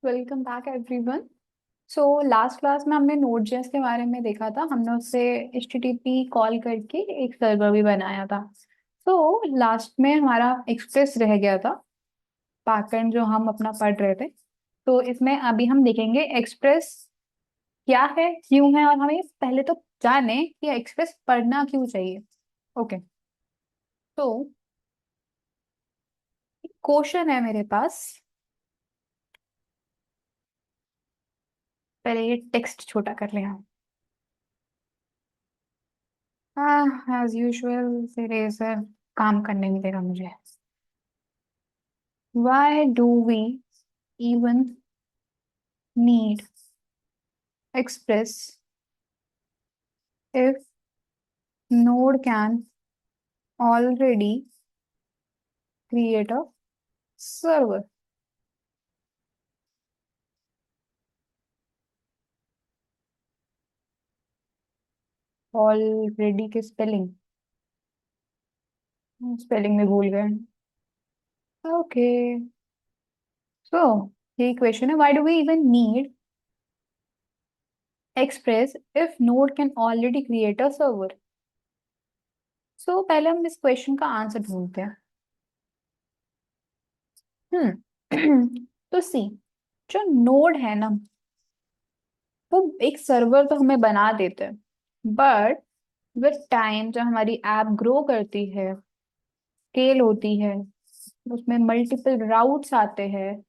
Welcome back everyone. So last class में हमने node JS के बारे में देखा था। हमने उससे एचटीटीपी कॉल करके एक सर्वर भी बनाया था। तो लास्ट में हमारा एक्सप्रेस रह गया था, बैकएंड जो हम अपना पढ़ रहे थे। तो इसमें अभी हम देखेंगे एक्सप्रेस क्या है, क्यों है, और हमें पहले तो जाने कि एक्सप्रेस पढ़ना क्यों चाहिए। ओके, तो क्वेश्चन है मेरे पास। पहले ये टेक्स्ट छोटा कर लें हम। हाँ, एज यूजुअल इरेजर काम करने नहीं देगा मुझे। Why do we even need Express if Node can already create a server? Already के स्पेलिंग स्पेलिंग में भूल गए। ओके, सो ये क्वेश्चन है, why do we even need express if node can already create a server. So पहले हम इस question का आंसर ढूंढते हैं। तो सी, जो नोड है ना, वो एक सर्वर तो हमें बना देते हैं, बट विद टाइम जब हमारी ऐप ग्रो करती है, स्केल होती है, उसमें मल्टीपल राउट्स आते हैं,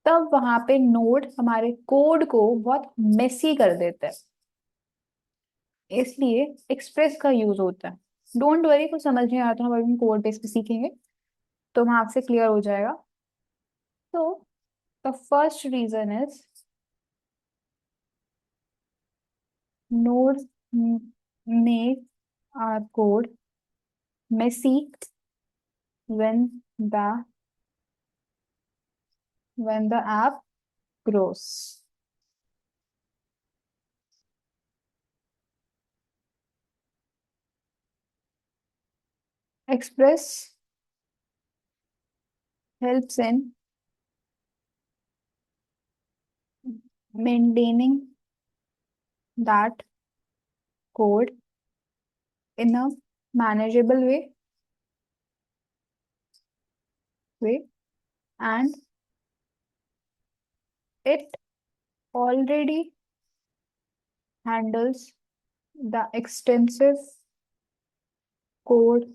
तब वहां पे नोड हमारे कोड को बहुत मेसी कर देता है। इसलिए एक्सप्रेस का यूज होता है। डोंट वरी, कुछ समझ नहीं आता, हम अभी कोड बेस पे सीखेंगे तो वहां आपसे क्लियर हो जाएगा। तो the first reason is not make our code messy when the when the app grows. Express helps in maintaining that code in a manageable way, and it already handles the extensive code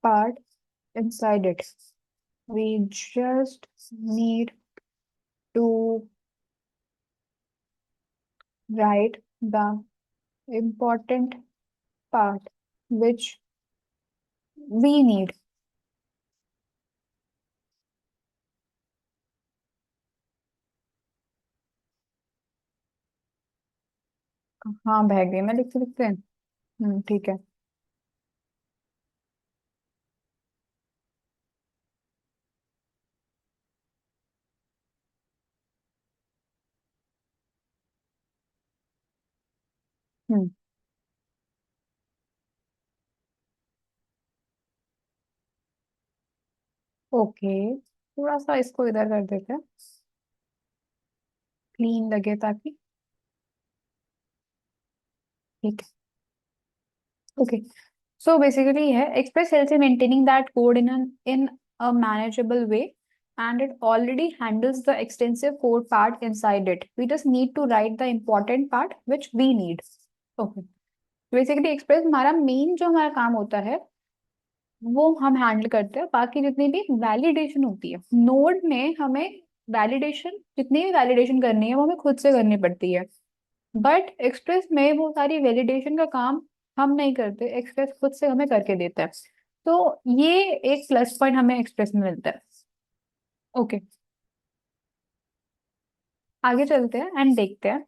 part inside it. We just need to write the important part which we need. हाँ, बह गई मैं लिखते लिखते। ठीक है। हम्म। Okay, थोड़ा सा इसको इधर कर देते हैं, क्लीन लगे ताकि। ठीक है। ओके, सो बेसिकली है express help in maintaining that code in a manageable way, and it already handles the extensive code part inside it. We just need to write the important part which we need. Okay, basically express हमारा main जो हमारा काम होता है वो हम handle करते हैं। बाकी जितनी भी वैलिडेशन होती है नोड में, हमें वैलिडेशन, जितनी भी वैलिडेशन करनी है वो हमें खुद से करनी पड़ती है। बट एक्सप्रेस में वो सारी वैलिडेशन का काम हम नहीं करते, एक्सप्रेस खुद से हमें करके देता है। तो ये एक प्लस पॉइंट हमें एक्सप्रेस में मिलता है। ओके, आगे चलते हैं एंड देखते हैं।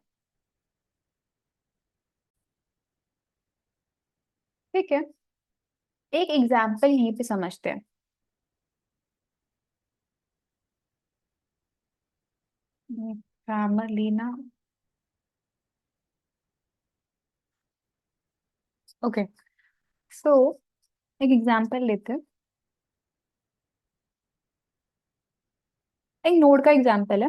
ठीक है, एक एग्जाम्पल यहीं पे समझते हैं। ग्रामर लीना। ओके, सो एक एग्जाम्पल लेते हैं। एक नोड का एग्जाम्पल है।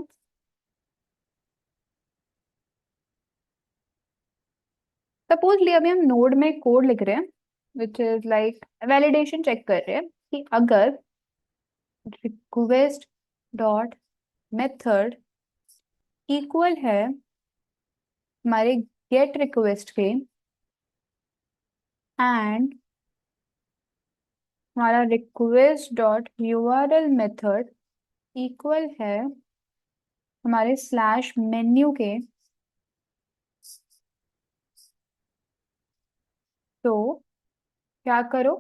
सपोजली अभी हम नोड में कोड लिख रहे हैं which is like validation check कर रहे हैं कि अगर रिक्वेस्ट डॉट मेथड इक्वल है हमारे गेट रिक्वेस्ट के एंड हमारा request dot URL method equal है हमारे स्लैश मेन्यू के, तो क्या करो,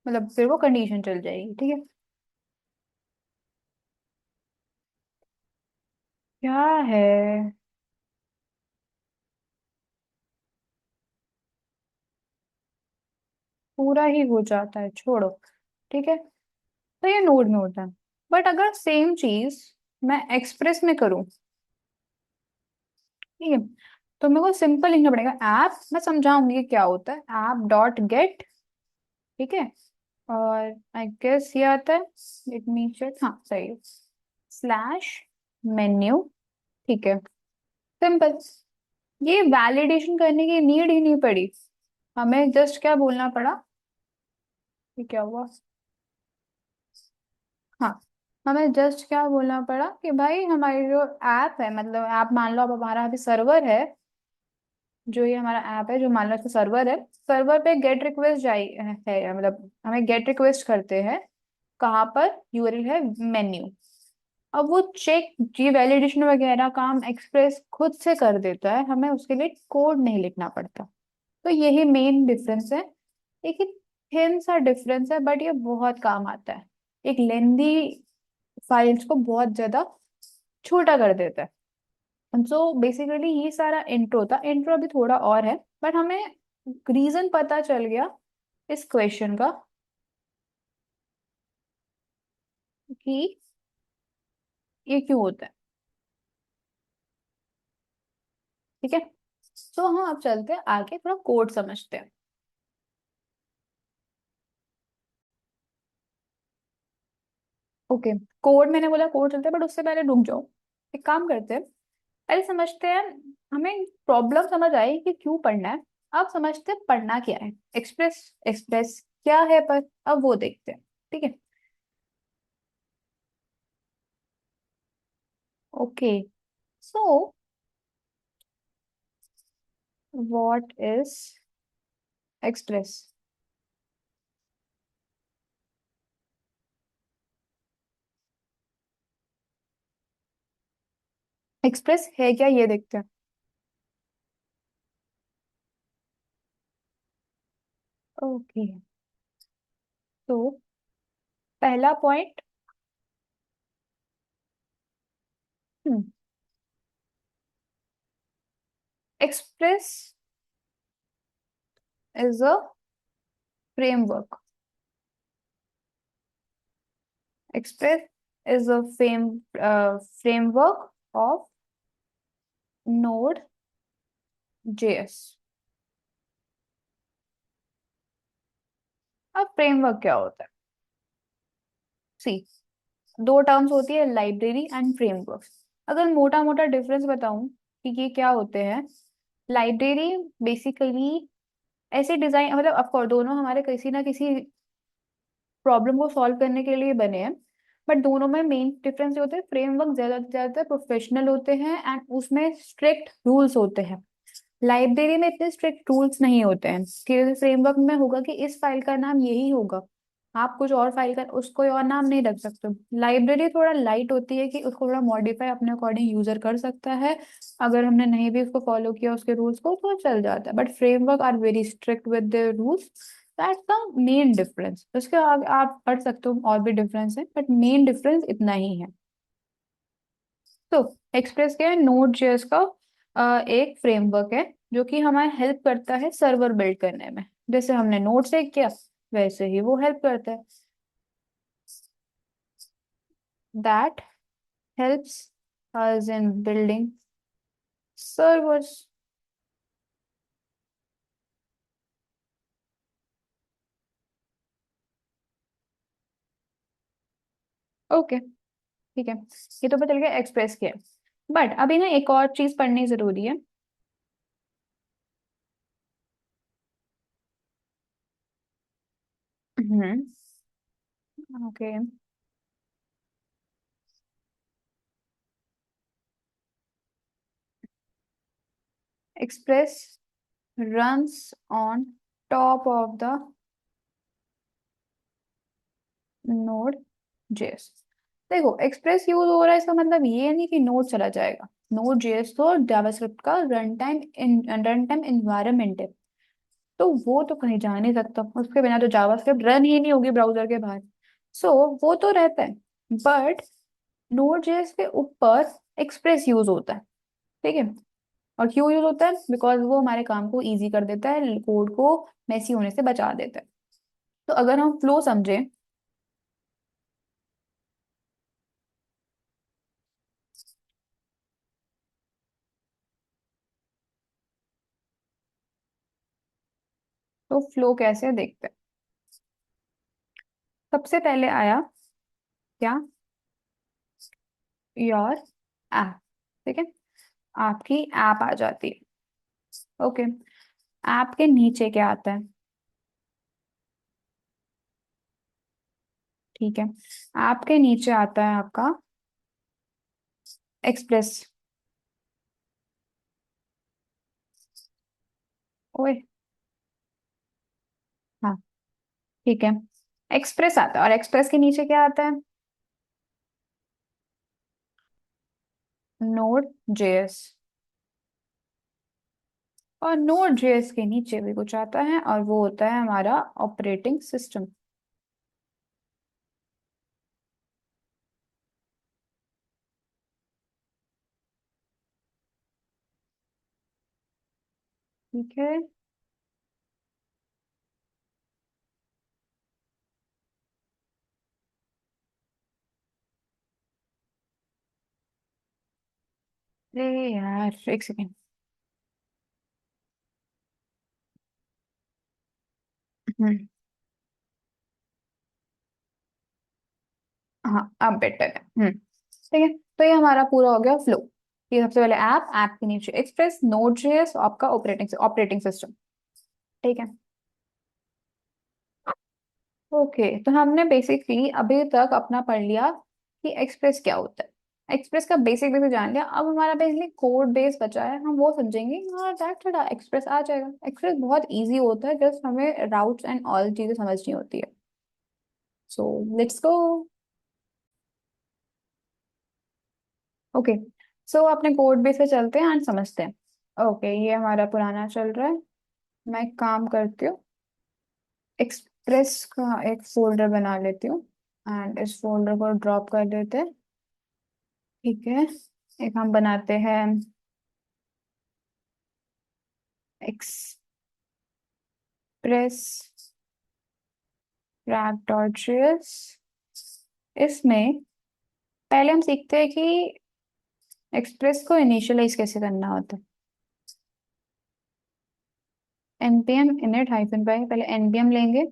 मतलब फिर वो कंडीशन चल जाएगी, ठीक है। क्या है, पूरा ही हो जाता है, छोड़ो, ठीक है। तो ये नोड में होता है। बट अगर सेम चीज मैं एक्सप्रेस में करूं, ठीक है, तो मेरे को सिंपल लिखना पड़ेगा ऐप, मैं समझाऊंगी कि क्या होता है, ऐप डॉट गेट, ठीक है। और आई गेस ये आता है, लेट मी चेक, हाँ सही है, स्लैश मेन्यू, ठीक है, सिंपल। ये वैलिडेशन करने की नीड ही नहीं पड़ी, हमें जस्ट क्या बोलना पड़ा, ये क्या हुआ, हाँ, हमें जस्ट क्या बोलना पड़ा कि भाई हमारी जो ऐप है, मतलब ऐप मान लो अब हमारा अभी सर्वर है, जो ये हमारा ऐप है जो मान लो इसका सर्वर है, सर्वर पे गेट रिक्वेस्ट जाई है, मतलब हमें गेट रिक्वेस्ट करते हैं, कहाँ पर, यूआरएल है मेन्यू। अब वो चेक जी वैलिडेशन वगैरह काम एक्सप्रेस खुद से कर देता है, हमें उसके लिए कोड नहीं लिखना पड़ता। तो यही मेन डिफरेंस है। एक थिन सा डिफरेंस है बट ये बहुत काम आता है, एक लेंदी फाइल्स को बहुत ज्यादा छोटा कर देता है। सो बेसिकली ये सारा इंट्रो था, इंट्रो अभी थोड़ा और है, बट हमें रीजन पता चल गया इस क्वेश्चन का कि ये क्यों होता है, ठीक है। सो हम अब चलते हैं आगे, थोड़ा कोड समझते हैं। ओके, कोड मैंने बोला कोड चलते हैं, बट उससे पहले रुक जाओ, एक काम करते हैं, पहले समझते हैं, हमें प्रॉब्लम समझ आई कि क्यों पढ़ना है, अब समझते हैं पढ़ना क्या है, एक्सप्रेस एक्सप्रेस क्या है, पर अब वो देखते हैं, ठीक है। Okay, so what is express? Express है क्या ये देखते हैं। ओके, तो पहला point, express is a framework, express is a framework of node JS. अब फ्रेमवर्क क्या होता है, सी, दो टर्म्स होती है, लाइब्रेरी एंड फ्रेमवर्क। अगर मोटा मोटा डिफरेंस बताऊं कि ये क्या होते हैं, लाइब्रेरी बेसिकली ऐसे डिजाइन, मतलब ऑफकोर्स दोनों हमारे किसी ना किसी प्रॉब्लम को सॉल्व करने के लिए बने हैं, बट दोनों में मेन डिफरेंस ये होते हैं, फ्रेमवर्क ज्यादातर प्रोफेशनल होते हैं एंड उसमें स्ट्रिक्ट रूल्स होते हैं। लाइब्रेरी में इतने स्ट्रिक्ट रूल्स नहीं होते हैं, कि फ्रेमवर्क में होगा कि इस फाइल का नाम यही होगा, आप कुछ और फाइल का उसको और नाम नहीं रख सकते। लाइब्रेरी थोड़ा लाइट होती है कि उसको थोड़ा मॉडिफाई अपने अकॉर्डिंग यूजर कर सकता है, अगर हमने नहीं भी उसको फॉलो किया उसके रूल्स को तो चल जाता है, but framework are very strict with the rules. That's the main difference, उसके आगे आप पढ़ सकते हो और भी डिफरेंस है, बट मेन डिफरेंस इतना ही है। तो एक्सप्रेस क्या है, नोड जेएस का एक फ्रेमवर्क है जो कि हमारी हेल्प करता है सर्वर बिल्ड करने में, जैसे हमने नोड से किया वैसे ही वो हेल्प करता है, that helps us in building servers. Okay, ठीक है, ये तो पता चल गया एक्सप्रेस क्या है। बट अभी ना एक और चीज पढ़नी जरूरी है, okay. Express runs on top of the node JS. देखो एक्सप्रेस यूज हो रहा है, इसका मतलब ये नहीं कि नोड चला जाएगा। नोड जेएस तो जावास्क्रिप्ट का रन टाइम इन्वायरमेंट है, तो वो तो कहीं जा नहीं सकता, उसके बिना तो जावास्क्रिप्ट रन ही नहीं होगी ब्राउजर के बाहर। सो वो तो रहता है, बट नोड जेएस के ऊपर एक्सप्रेस यूज होता है। ठीक है। और क्यों यूज होता है? बिकॉज वो हमारे काम को इजी कर देता है, कोड को मेसी होने से बचा देता है। तो अगर हम फ्लो समझे, तो फ्लो कैसे देखते हैं? सबसे पहले आया क्या? Your app. ठीक है। आपकी ऐप आ जाती है। ओके। ऐप के नीचे क्या आता है? ठीक है। ऐप के नीचे आता है आपका एक्सप्रेस। ओए। हाँ। ठीक है। एक्सप्रेस आता है और एक्सप्रेस के नीचे क्या आता है? Node JS. और नोड जेएस के नीचे भी कुछ आता है, और वो होता है हमारा ऑपरेटिंग सिस्टम। ठीक है। अरे यार एक सेकेंड। हम्म। हाँ अब बेटर है। ठीक है। तो ये हमारा पूरा हो गया फ्लो। ये सबसे पहले ऐप, ऐप के नीचे एक्सप्रेस, नोड जेएस, आपका ऑपरेटिंग ऑपरेटिंग सिस्टम। ठीक है। ओके, तो हमने बेसिकली अभी तक अपना पढ़ लिया कि एक्सप्रेस क्या होता है। एक्सप्रेस का बेसिक बेसिक जान लिया। अब हमारा बेसिकली कोड बेस बचा है, हम वो समझेंगे और दैट थोड़ा एक्सप्रेस आ जाएगा। एक्सप्रेस बहुत इजी होता है, जस्ट हमें राउट्स एंड ऑल चीजें समझनी होती है। So let's go. ओके। सो अपने कोड बेस पे चलते हैं एंड समझते हैं। ओके, ये हमारा पुराना चल रहा है। मैं एक काम करती हूँ, एक्सप्रेस का एक फोल्डर बना लेती हूँ एंड इस फोल्डर को ड्रॉप कर देते हैं। ठीक है। एक हम बनाते हैं एक्सप्रेस रैप डॉट जेएस। इसमें पहले हम सीखते हैं कि एक्सप्रेस को इनिशियलाइज कैसे करना होता है। npm init हाइफन बाय, पहले npm लेंगे।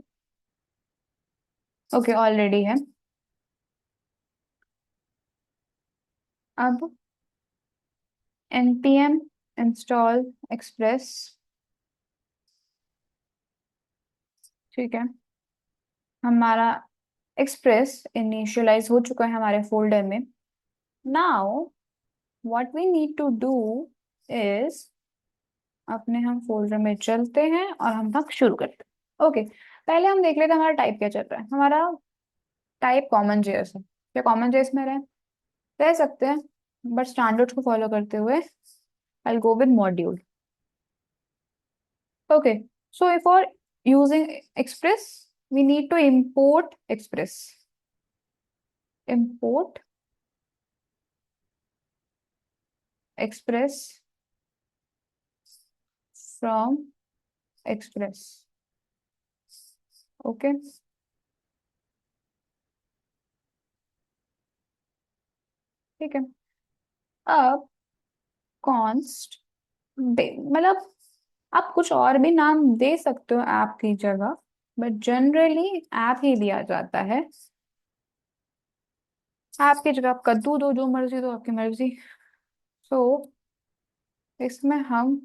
ओके ऑलरेडी है। अब npm इंस्टॉल एक्सप्रेस। ठीक है। हमारा एक्सप्रेस इनिशियलाइज हो चुका है हमारे फोल्डर में। Now what we need to do is, अपने हम फोल्डर में चलते हैं और हम तक शुरू करते हैं। ओके। पहले हम देख लेते हैं हमारा टाइप क्या चल रहा है। हमारा टाइप कॉमन जेएस है। क्या कॉमन जेएस में रह सकते हैं, बट स्टैंडर्ड्स को फॉलो करते हुए I go with module. Okay. So for using express we need to import express, import express from express। Okay. ठीक है। अब कॉन्स्ट मतलब आप कुछ और भी नाम दे सकते हो ऐप की जगह, बट जनरली ऐप ही दिया जाता है। ऐप की जगह आप कद्दू दो, जो मर्जी दो, आपकी मर्जी। सो इसमें हम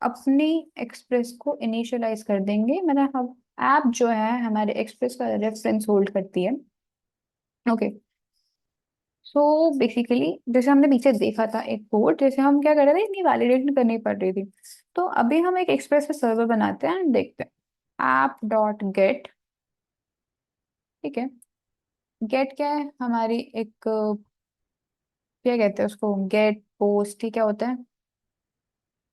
अपनी एक्सप्रेस को इनिशियलाइज कर देंगे, मतलब हम ऐप जो है हमारे एक्सप्रेस का रेफरेंस होल्ड करती है। ओके। सो बेसिकली जैसे हमने पीछे देखा था एक कोड, जैसे हम क्या कर रहे थे, इतनी वैलिडेशन करनी पड़ रही थी। तो अभी हम एक एक्सप्रेस पे सर्वर बनाते हैं एंड देखते हैं ऐप डॉट गेट। ठीक है। गेट क्या है, हमारी एक क्या कहते हैं उसको, गेट पोस्ट ही क्या होता है,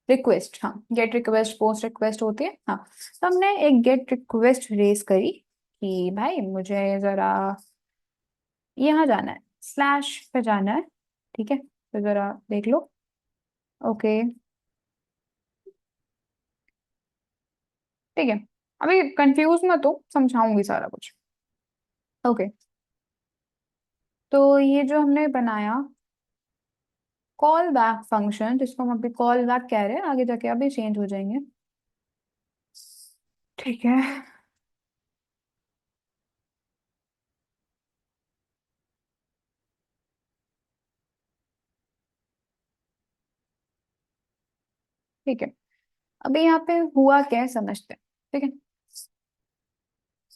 रिक्वेस्ट। हाँ, गेट रिक्वेस्ट पोस्ट रिक्वेस्ट होती है। हाँ, तो हमने एक गेट रिक्वेस्ट रेज करी कि भाई मुझे जरा यहाँ जाना है, स्लैश पे जाना है। ठीक है, तो जरा देख लो। ओके। ठीक है, अभी कंफ्यूज मत हो, समझाऊंगी सारा कुछ। ओके। तो ये जो हमने बनाया कॉल बैक फंक्शन, जिसको हम अभी कॉल बैक कह रहे हैं, आगे जाके अभी चेंज हो जाएंगे। ठीक है। ठीक है, अभी यहाँ पे हुआ क्या है समझते हैं। ठीक है,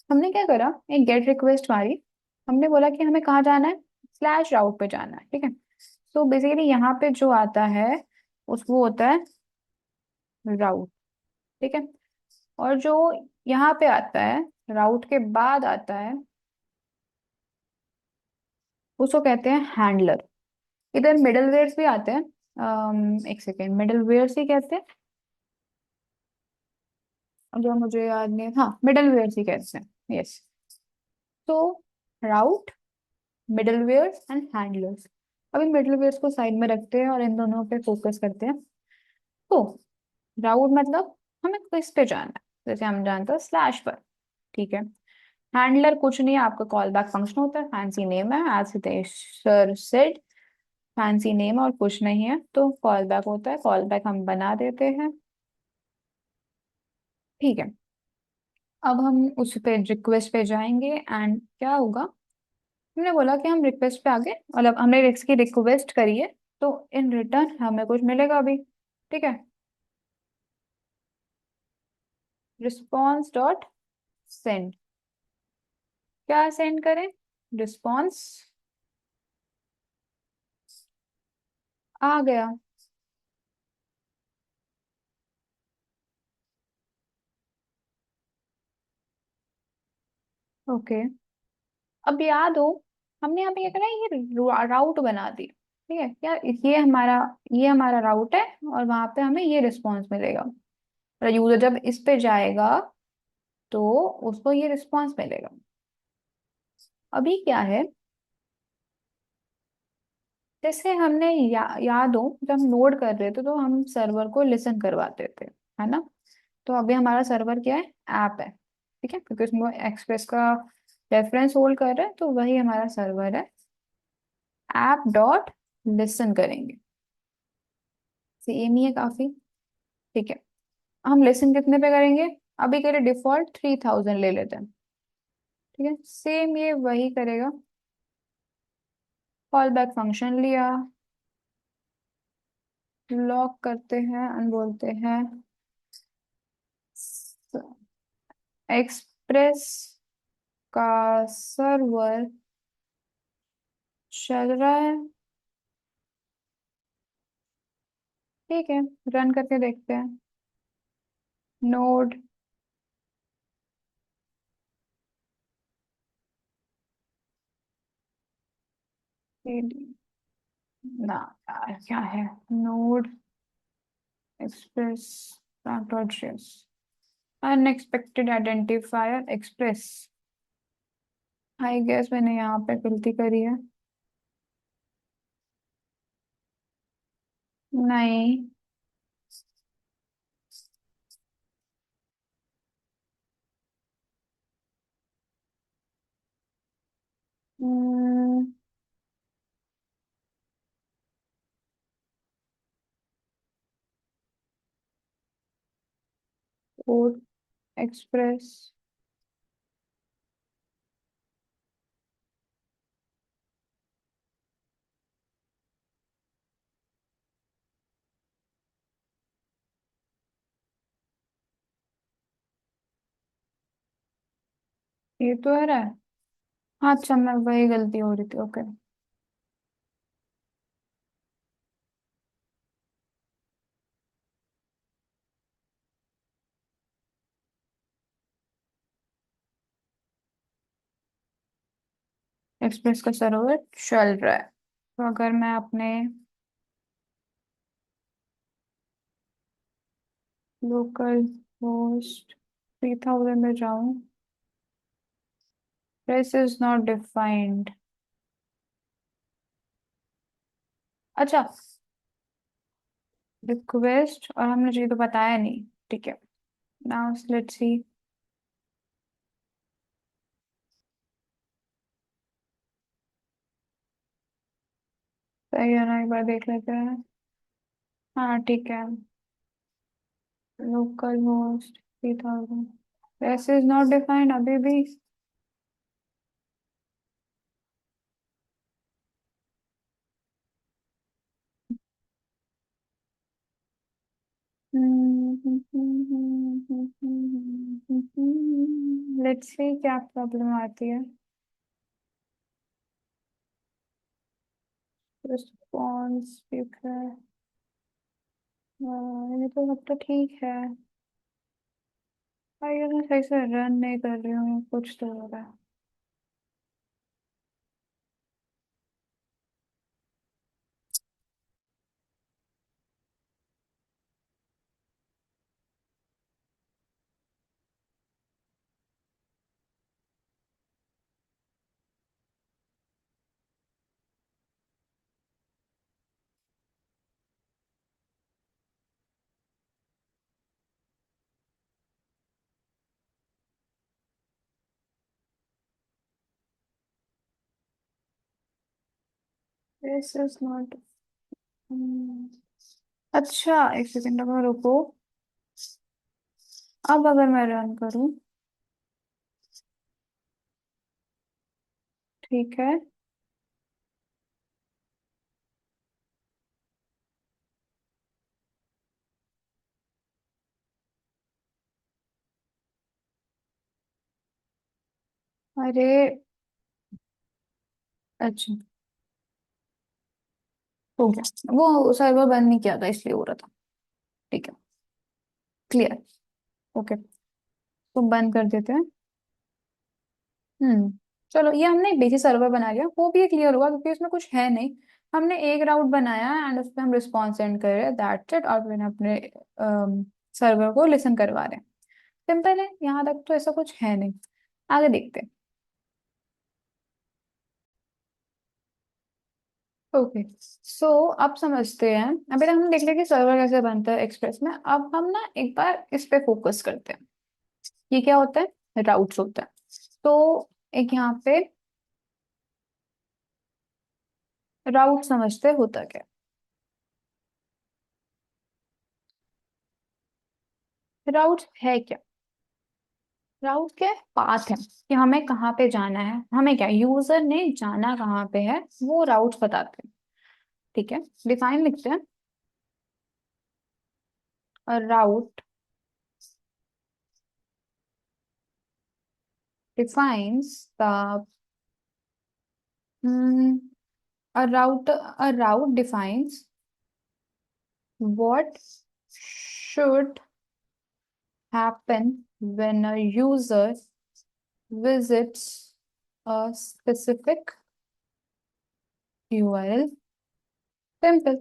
हमने क्या करा, एक गेट रिक्वेस्ट मारी। हमने बोला कि हमें कहाँ जाना है, स्लैश राउट पे जाना है। ठीक है, तो बेसिकली यहाँ पे जो आता है उसको होता है राउट। ठीक है, और जो यहाँ पे आता है, राउट के बाद आता है, उसको कहते हैं हैंडलर। इधर मिडल वेयर्स भी आते हैं। एक सेकेंड, मिडल वेयर्स ही कहते हैं, जो मुझे याद नहीं है। हाँ, मिडल वेयर्स ही कहते हैं, यस। तो राउट, मिडलवेयर्स एंड हैंडलर्स। अभी मिडलवेयर्स को साइड में रखते हैं और इन दोनों पे फोकस करते हैं। तो राउट मतलब हमें किस पे जाना है, जैसे हम जानते हैं स्लैश पर। ठीक है, हैंडलर कुछ नहीं है, आपका कॉल बैक फंक्शन होता है, फैंसी नेम है, as Hitesh sir said, fancy name और कुछ नहीं है। तो कॉल बैक होता है, कॉल बैक हम बना देते हैं। ठीक है, अब हम उस पे रिक्वेस्ट पे जाएंगे एंड क्या होगा, हमने बोला कि हम रिक्वेस्ट पे आगे, मतलब हमने इसकी रिक्वेस्ट करी है, तो इन रिटर्न हमें कुछ मिलेगा अभी। ठीक है, रिस्पॉन्स डॉट सेंड। क्या सेंड करें, रिस्पॉन्स आ गया। ओके, अब याद हो, हमने यहाँ पे क्या करा, ये राउट बना दी। ठीक है, क्या ये हमारा राउट है, और वहां पे हमें ये रिस्पॉन्स मिलेगा। और यूजर जब इस पे जाएगा तो उसको ये रिस्पॉन्स मिलेगा। अभी क्या है, जैसे हमने याद हो, जब हम लोड कर रहे थे तो हम सर्वर को लिसन करवाते थे, है ना। तो अभी हमारा सर्वर क्या है, ऐप है। ठीक है, क्योंकि उसमें एक्सप्रेस का रेफरेंस होल्ड कर रहे हैं, तो वही हमारा सर्वर है। ऐप डॉट लिसन करेंगे, सेम ही है काफी। ठीक है, हम लिसन कितने पे करेंगे, अभी के लिए डिफॉल्ट 3000 ले लेते हैं। ठीक है, सेम ये वही करेगा। कॉल बैक फंक्शन लिया, लॉक करते हैं and बोलते हैं एक्सप्रेस का सर्वर चल रहा है। ठीक है, रन करके देखते हैं। नोड, ना यार क्या है, node express dot JS, unexpected identifier express. I guess मैंने यहाँ पे गलती करी है। नहीं। कोड एक्सप्रेस, ये तो है रहा है। हाँ, अच्छा, मैं वही गलती हो रही थी। ओके। एक्सप्रेस का सर्वर चल रहा है। तो अगर मैं अपने लोकल होस्ट 3000 में जाऊं, दिस इज नॉट डिफाइंड। अच्छा, रिक्वेस्ट, और हमने जी तो बताया नहीं। ठीक है। Now let's see. सही है ना, एक बार देख लेते हैं। हाँ, ठीक है। Local host 3000, this is not defined अभी भी। लेट्स सी क्या प्रॉब्लम आती है। रिस्पॉन्स स्पीकर, ये तो सब तो ठीक है। पर ये मैं सही से रन नहीं कर रही हूँ, कुछ तो हो रहा है। This is not. अच्छा, एक सेकंड अब रुको। अब अगर मैं रन करूँ, ठीक है। अरे, अच्छा, हो गया। वो सर्वर बंद नहीं किया था इसलिए हो रहा था। ठीक है। क्लियर। ओके, तो बंद कर देते हैं। हम्म। चलो, ये हमने एक बेसिक सर्वर बना लिया, वो भी क्लियर हुआ क्योंकि उसमें कुछ है नहीं। हमने एक राउट बनाया एंड उस पर हम रिस्पॉन्स सेंड कर रहे हैं, दैट्स इट। और फिर अपने सर्वर को लिसन करवा रहे हैं। सिंपल है, यहाँ तक तो ऐसा कुछ है नहीं। आगे देखते हैं। ओके, सो अब समझते हैं। अभी तक हम देख लिया कि सर्वर कैसे बनता है एक्सप्रेस में। अब हम ना एक बार इस पे फोकस करते हैं। ये क्या होता है? राउट्स होता है। तो एक यहाँ पे राउट समझते हैं होता क्या। राउट है क्या? राउट क्या है? पाथ है कि हमें कहाँ पे जाना है। हमें क्या, यूजर ने जाना कहाँ पे है, वो राउट्स बताते हैं। ठीक है, डिफाइन लिखते हैं। राउट defines the hmm, a route defines what should happen when a user visits a specific URL. Simple.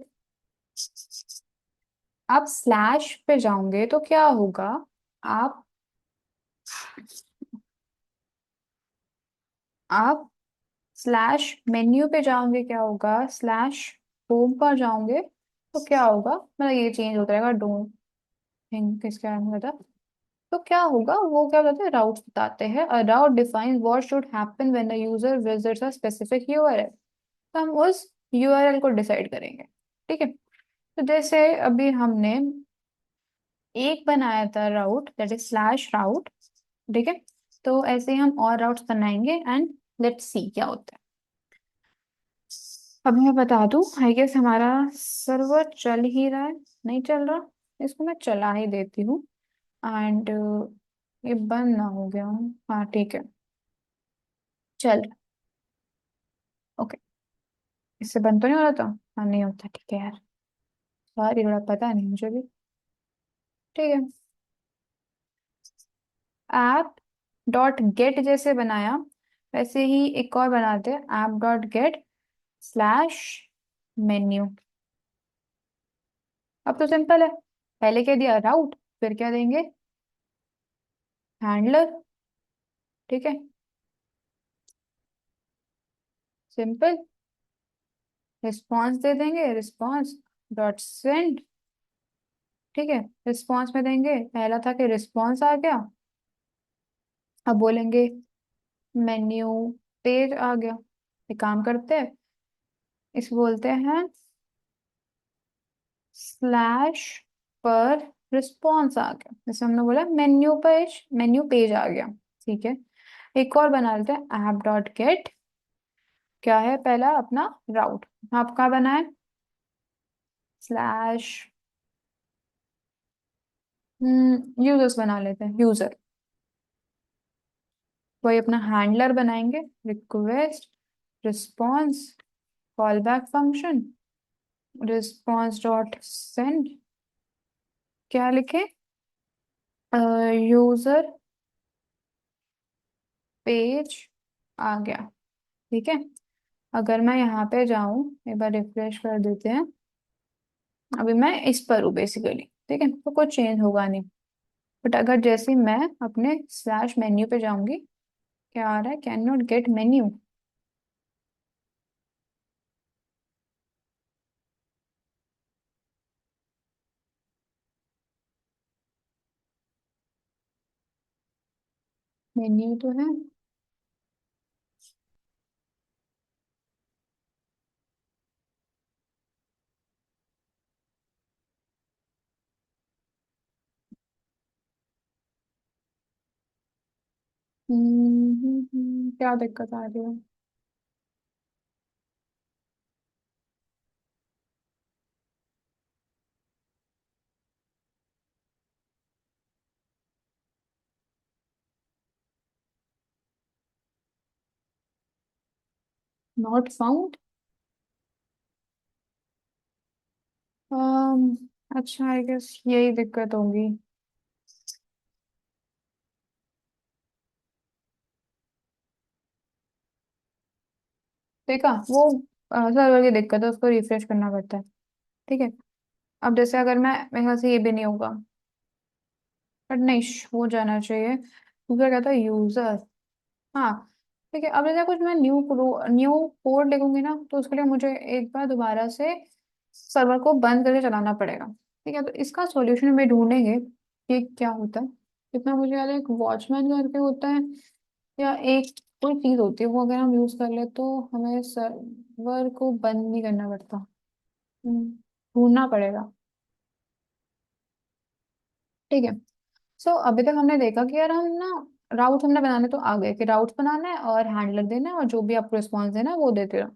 आप स्लैश पे जाओगे तो क्या होगा? आप आप स्लैश मेन्यू पे जाओगे, क्या होगा? स्लैश होम पर जाओगे तो क्या होगा? मतलब ये चेंज होता रहेगा, डोंट थिंक इसके बारे में बता। तो क्या होगा, वो क्या बताते हैं, राउट्स बताते हैं। A route defines what should happen when a user visits a specific URL. तो हम उस यूआरएल को डिसाइड करेंगे। ठीक है। तो जैसे अभी हमने एक बनाया था राउट, दैट इज स्लैश राउट। ठीक है। तो ऐसे ही हम और राउट्स बनाएंगे एंड लेट्स सी क्या होता है। अब मैं बता दूं, आई गेस हमारा सर्वर चल ही रहा है। नहीं चल रहा, इसको मैं चला ही देती हूँ। एंड ये बंद ना हो गया हो। हाँ, ठीक है। चल रहा। ओके। इससे बंद तो नहीं हो रहा था? हाँ, नहीं होता, ठीक है यार। सॉरी, थोड़ा पता नहीं मुझे भी। ठीक है। ऐप डॉट गेट जैसे बनाया, वैसे ही एक और बनाते हैं, app dot gate slash menu. अब तो सिंपल है। पहले क्या दिया, राउट, फिर क्या देंगे, हैंडलर। ठीक है, सिंपल। रिस्पॉन्स दे देंगे, रिस्पॉन्स डॉट सेंड। ठीक है, रिस्पॉन्स में देंगे, पहला था कि रिस्पॉन्स आ गया, अब बोलेंगे मेन्यू पेज आ गया। एक काम करते हैं, इस बोलते हैं स्लैश पर रिस्पॉन्स आ गया, जैसे हमने बोला मेन्यू पेज आ गया। ठीक है, एक और बना लेते हैं, ऐप डॉट गेट क्या है, पहला अपना राउट। आपका बनाए स्लैश यूजर्स बना लेते हैं, यूजर। वही अपना हैंडलर बनाएंगे, request response call back function response dot send. क्या लिखे, यूजर पेज आ गया। ठीक है, अगर मैं यहाँ पे जाऊं, एक बार रिफ्रेश कर देते हैं, अभी मैं इस पर हूँ बेसिकली। ठीक है, तो कुछ चेंज होगा नहीं। बट अगर जैसे ही मैं अपने स्लैश मेन्यू पे जाऊंगी, क्या आ रहा है, can not gate menu. Menu तो है। क्या दिक्कत आ रही है? Not found. अच्छा, आई गेस यही दिक्कत होगी। देखा वो, सर्वर की दिक्कत है, उसको रिफ्रेश करना पड़ता है। ठीक है, अब जैसे अगर मैं, मेरे ख्याल से ये भी नहीं होगा, बट नहीं, हो जाना चाहिए। दूसरा क्या था, यूजर। हाँ, ठीक है, अब जैसे कुछ मैं न्यू कोड लिखूंगी ना, तो उसके लिए मुझे एक बार दोबारा से सर्वर को बंद करके चलाना पड़ेगा। ठीक है, तो इसका सॉल्यूशन भी ढूंढेंगे कि क्या होता है। जितना मुझे याद है, एक वॉचमैन करके होता है, या एक कोई चीज होती है, वो अगर हम यूज कर ले तो हमें सर्वर को बंद नहीं करना पड़ता। हम्म, ढूंढना पड़ेगा। ठीक है। सो अभी तक हमने देखा कि यार हम ना, राउट हमने बनाने तो आ गए कि राउट बनाना है और हैंडलर देना है और जो भी आपको रिस्पॉन्स देना है वो देते रहो।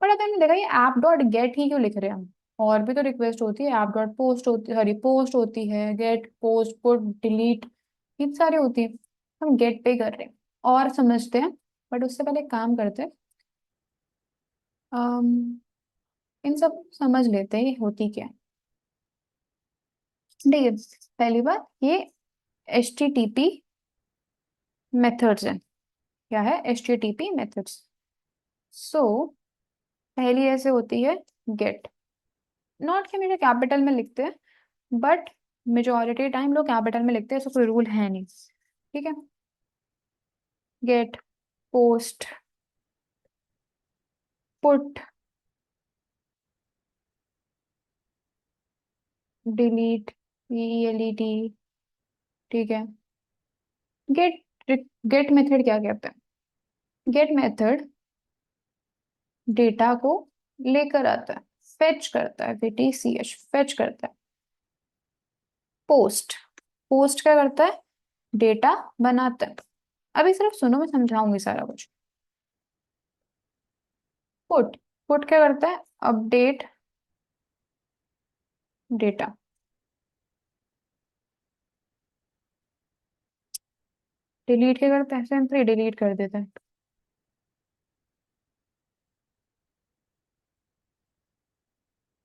पर अगर हमने देखा ये ऐप डॉट गेट ही क्यों लिख रहे हैं हम, और भी तो रिक्वेस्ट होती है, ऐप डॉट पोस्ट होती, सॉरी पोस्ट होती है, गेट पोस्ट पुट डिलीट, ये सारी होती है। हम गेट पे ही कर रहे हैं और समझते हैं। बट उससे पहले एक काम करते हैं, अम, इन सब समझ लेते हैं ये होती क्या है। ठीक है, पहली बात ये H T T P methods है। क्या है, H T T P methods. So पहली ऐसे होती है गेट, नॉट के मेरे कैपिटल में लिखते हैं, बट मेजोरिटी टाइम लोग कैपिटल में लिखते हैं, ऐसा कोई रूल है नहीं। ठीक है, get post put delete, ELET। ठीक है, गेट गेट मेथड क्या कहते हैं, गेट मेथड डेटा को लेकर आता है, फेच करता है, VTCH फेच करता है। पोस्ट पोस्ट क्या करता है, डेटा बनाता है। अभी सिर्फ सुनो, मैं समझाऊंगी सारा कुछ। पुट पुट क्या करता है, अपडेट डेटा। डिलीट क्या करता है, सिंपली डिलीट कर देता है।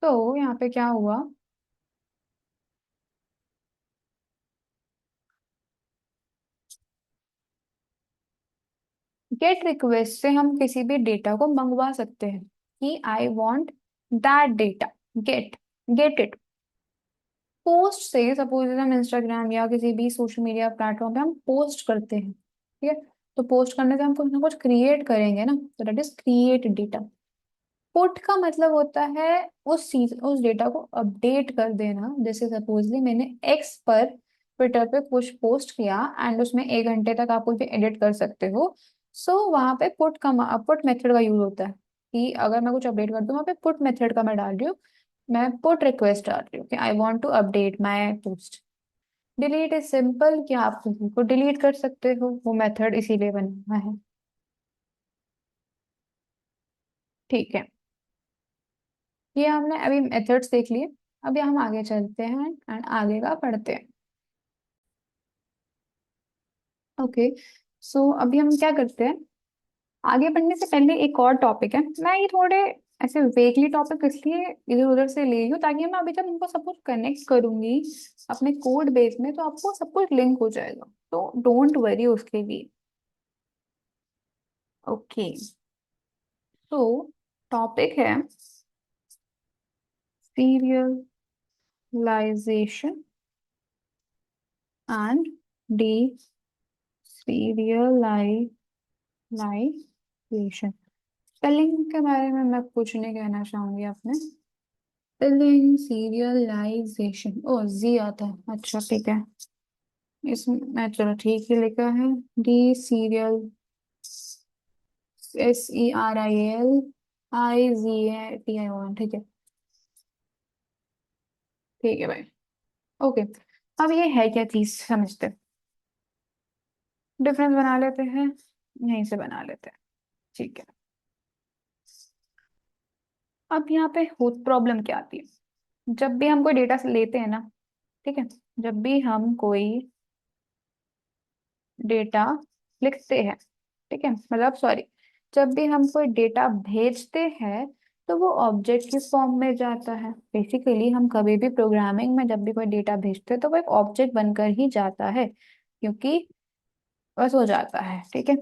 तो यहाँ पे क्या हुआ, गेट रिक्वेस्ट से हम किसी भी डेटा को मंगवा सकते हैं कि I want that data, get get it. Post से सपोज हम इंस्टाग्राम या किसी भी सोशल मीडिया प्लेटफॉर्म पे हम पोस्ट करते हैं, ठीक है। तो पोस्ट करने से हम कुछ ना कुछ क्रिएट करेंगे ना, तो that is create data. Put का मतलब होता है उस डेटा को अपडेट कर देना। जैसे सपोजली मैंने एक्स पर ट्विटर पे कुछ पोस्ट किया एंड उसमें 1 घंटे तक आप कुछ भी एडिट कर सकते हो। सो वहां पे पुट मेथड का यूज होता है कि अगर मैं कुछ अपडेट कर दूं, वहां पे पुट मेथड का मैं डाल रही हूँ, मैं पुट रिक्वेस्ट डाल रही हूँ कि I want to update my post. Delete is simple कि आप किसी को डिलीट कर सकते हो, वो मेथड इसीलिए बना है। ठीक है, ये हमने अभी मेथड्स देख लिए। अभी हम आगे चलते हैं एंड आगे का पढ़ते हैं। ओके, सो अभी हम क्या करते हैं, आगे बढ़ने से पहले एक और टॉपिक है। मैं ये थोड़े ऐसे वेगली टॉपिक इसलिए इधर उधर से ले रही हूँ ताकि मैं अभी जब इनको सब कुछ कनेक्ट करूंगी अपने कोड बेस में, तो आपको सब कुछ लिंक हो जाएगा, तो डोंट वरी उसके लिए। ओके, तो टॉपिक है serialization एंड deserialization। स्पेलिंग के बारे में मैं कुछ नहीं कहना चाहूंगी आपने। स्पेलिंग सीरियलाइजेशन, ओ जी आता है, अच्छा ठीक है। इसमें चलो ठीक ही लिखा है, डी सीरियल, SERIALIZATION, ठीक है। ठीक है भाई। ओके, अब ये है क्या चीज समझते हैं, डिफरेंस बना लेते हैं, यहीं से बना लेते हैं, ठीक है। अब यहाँ पे हो प्रॉब्लम क्या आती है, जब भी हम कोई डेटा लेते हैं ना, ठीक है, जब भी हम कोई डेटा लिखते हैं, ठीक है, मतलब सॉरी, जब भी हम कोई डेटा भेजते हैं तो वो ऑब्जेक्ट के फॉर्म में जाता है। बेसिकली हम कभी भी प्रोग्रामिंग में जब भी कोई डेटा भेजते हैं तो वो एक ऑब्जेक्ट बनकर ही जाता है, क्योंकि बस हो जाता है, ठीक है।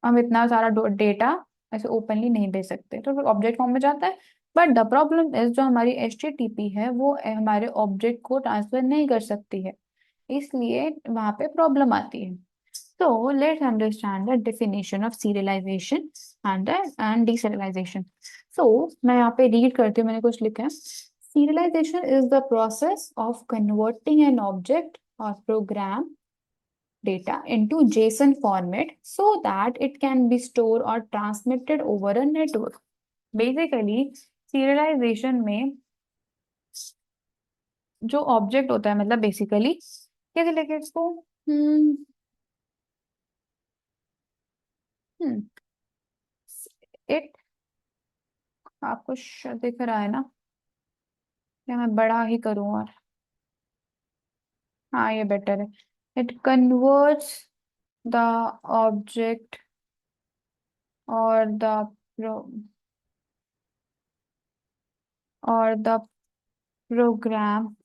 हम इतना सारा डेटा ऐसे ओपनली नहीं भेज सकते, तो ऑब्जेक्ट फॉर्म में जाता है। बट द प्रॉब्लम इज जो हमारी HTTP है वो हमारे ऑब्जेक्ट को ट्रांसफर नहीं कर सकती है, इसलिए वहां पे प्रॉब्लम आती है। तो let's understand the definition of serialization and deserialization. So मैं यहाँ पे रीड करती हूँ, मैंने कुछ लिखा है। Serialization is the process of converting an object or program data into JSON format so that it can be stored or transmitted over a network. Basically, serialization में जो ऑब्जेक्ट होता है, मतलब बेसिकली कैसे लेके इसको, हम्म इट, आपको दिख रहा है ना, या मैं बड़ा ही करूँ और, हाँ ये बेटर है। इट कन्वर्ट्स द ऑब्जेक्ट और the program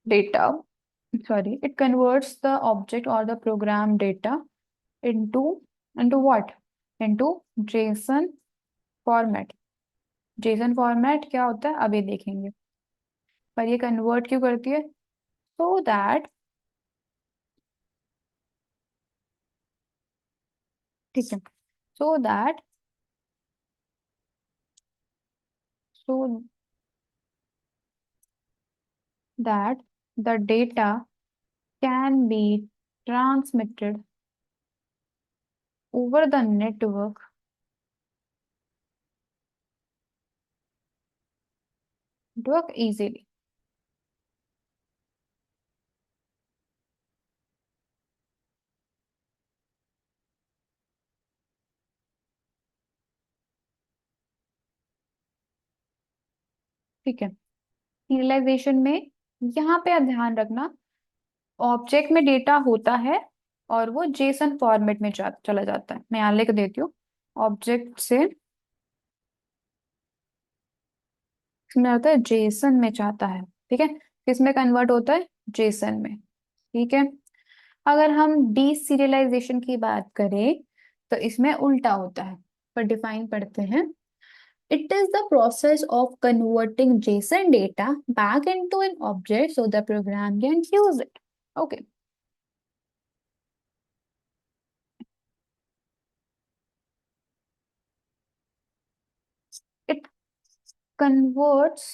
data, sorry, it converts the object or the program data into what, into JSON format। JSON format क्या होता है अभी देखेंगे, पर ये कन्वर्ट क्यों करती है, सो दैट, ठीक है, so that, so that the data can be transmitted over the network easily। ठीक है, serialization में यहाँ पे ध्यान रखना, ऑब्जेक्ट में डेटा होता है और वो जेसन फॉर्मेट में चला जाता है। मैं यहाँ लिख देती हूँ, ऑब्जेक्ट से इसमें आता है जेसन में चाहता है, ठीक है, किसमें कन्वर्ट होता है, जेसन में, ठीक है। अगर हम डीसीरियलाइजेशन की बात करें तो इसमें उल्टा होता है, पर डिफाइन पढ़ते हैं। It is the process of converting JSON data back into an object so the program can use it. Okay, it converts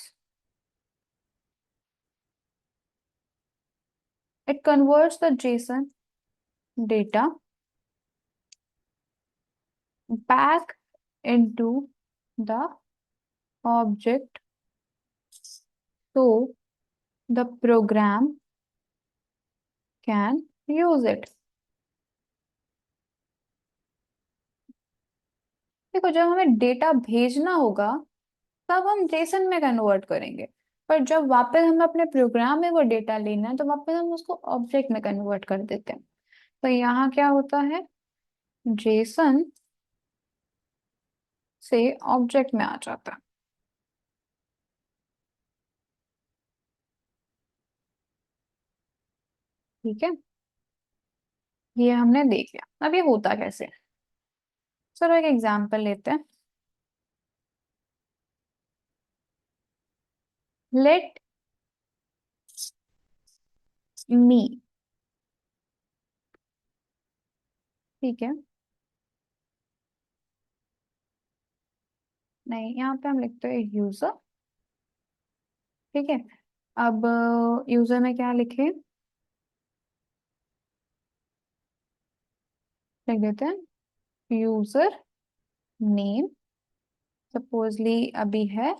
it converts the JSON data back into the object so the program can use it। देखो, जब हमें data भेजना होगा तब हम Jason में convert करेंगे, पर जब वापस हमें अपने प्रोग्राम में वो डेटा लेना है तो वापस हम उसको ऑब्जेक्ट में कन्वर्ट कर देते हैं। तो यहाँ क्या होता है, जेसन से ऑब्जेक्ट में आ जाता है, ठीक है। ये हमने देख लिया, अब ये होता कैसे है। चलो एक एग्जांपल लेते हैं। लेट मी, ठीक है, नहीं यहाँ पे हम लिखते हैं यूजर, ठीक है। अब यूजर में क्या लिखे, लिख देते हैं यूजर नेम, सपोजली अभी है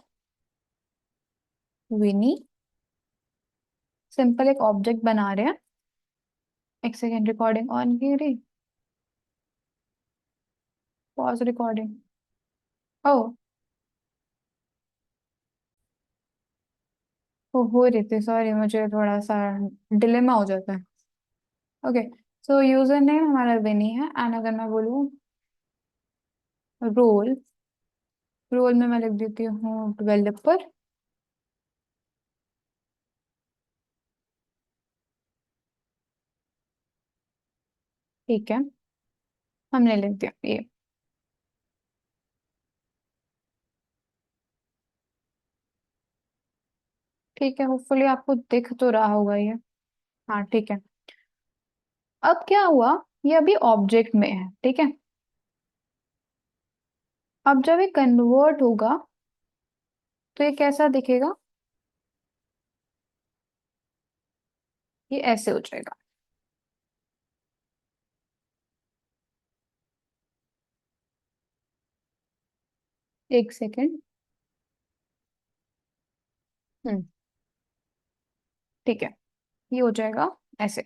विनी। सिंपल एक ऑब्जेक्ट बना रहे हैं। एक सेकेंड, रिकॉर्डिंग ऑन की रही, पॉज रिकॉर्डिंग। ओ, वो हो रही थी, सॉरी, मुझे थोड़ा सा डिलेमा हो जाता है। ओके, सो यूजर नेम हमारा विनी है, एंड अगर मैं बोलूँ रोल, रोल में मैं लिख देती हूँ डेवलपर, ठीक है, हमने लिख दिया ये, ठीक है। होपफुली आपको दिख तो रहा होगा ये, हाँ ठीक है। अब क्या हुआ, ये अभी ऑब्जेक्ट में है, ठीक है। अब जब ये कन्वर्ट होगा तो ये कैसा दिखेगा, ये ऐसे हो जाएगा। एक सेकेंड, हम्म, ठीक है, ये हो जाएगा ऐसे।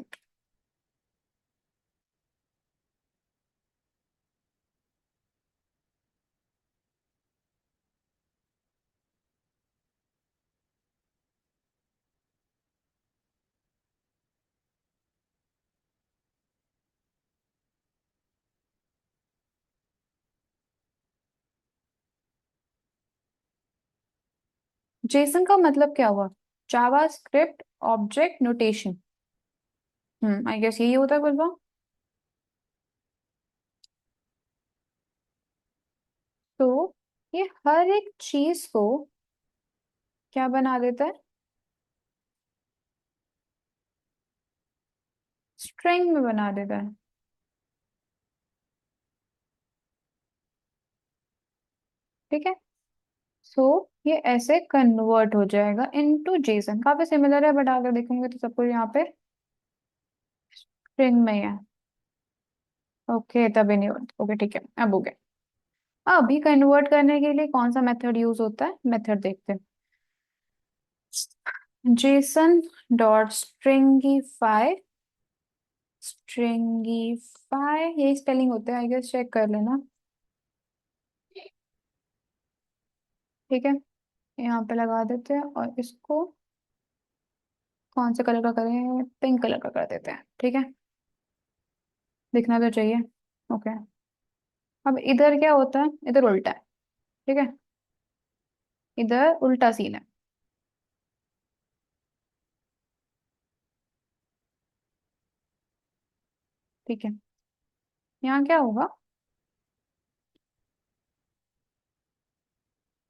जेसन का मतलब क्या हुआ, JavaScript object notation. I guess यही होता है बोलवा। तो ये हर एक चीज को क्या बना देता है, स्ट्रिंग में बना देता है, ठीक है। सो ये ऐसे कन्वर्ट हो जाएगा इनटू जेसन, काफी सिमिलर है, बट आगे देखेंगे तो सब कुछ यहाँ पे स्ट्रिंग में ही है। ओके, तभी नहीं होता, ओके ठीक है, अब हो गया। अभी कन्वर्ट करने के लिए कौन सा मेथड यूज होता है, मेथड देखते हैं। जेसन डॉट स्ट्रिंगीफाई, स्ट्रिंगीफाई यही स्पेलिंग होता है आई गेस, चेक कर लेना, ठीक है। यहाँ पे लगा देते हैं और इसको कौन से कलर का करें, पिंक कलर का कर देते हैं, ठीक है, दिखना तो चाहिए। ओके, अब इधर क्या होता है, इधर उल्टा है, ठीक है। इधर उल्टा सीन है। ठीक है, यहाँ क्या होगा,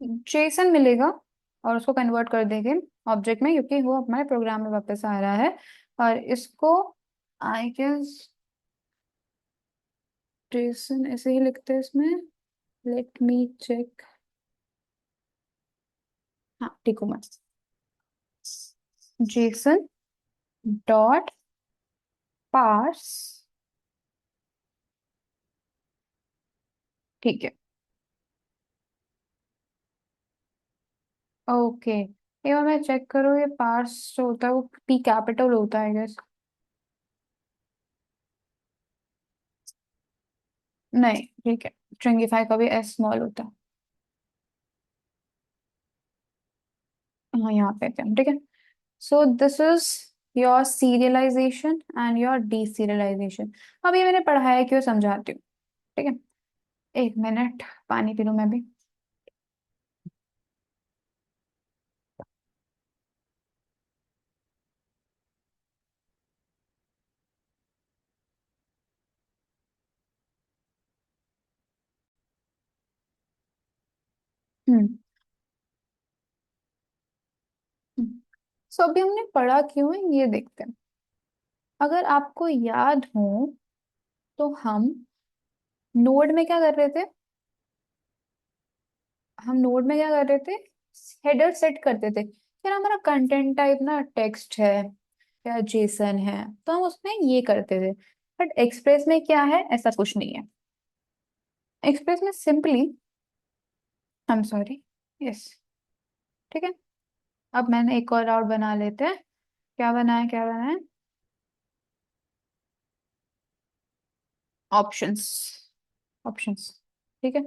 जेसन मिलेगा और उसको कन्वर्ट कर देंगे ऑब्जेक्ट में, क्योंकि वो हमारे प्रोग्राम में वापस आ रहा है। और इसको आई गेस जेसन ऐसे ही लिखते हैं इसमें। Let me check. हाँ ठीक हूँ मैं। JSON dot parse. ठीक है। ओके, ये बार मैं चेक करूँ, ये पार्स जो होता है वो पी कैपिटल होता है गेस। नहीं ठीक है, स्ट्रिंगिफाई का भी एस स्मॉल होता है। हाँ यहाँ पे थे हम, ठीक है। So this is your serialization and your deserialization. अब ये मैंने पढ़ाया है, क्यों समझाती हूँ। ठीक है, एक मिनट, पानी पी लूँ मैं भी। हम्म। सो अभी हमने पढ़ा क्यों है ये देखते हैं। अगर आपको याद हो तो हम नोड में क्या कर रहे थे, हम नोड में क्या कर रहे थे, हेडर सेट करते थे। फिर हमारा कंटेंट टाइप ना टेक्स्ट है या जेसन है, तो हम उसमें ये करते थे। बट एक्सप्रेस में क्या है, ऐसा कुछ नहीं है। एक्सप्रेस में simply, I am sorry, yes, ठीक है। अब मैंने एक और राउट बना लेते हैं। क्या बनाए, क्या बनाए, ऑप्शंस, ऑप्शंस। ठीक है,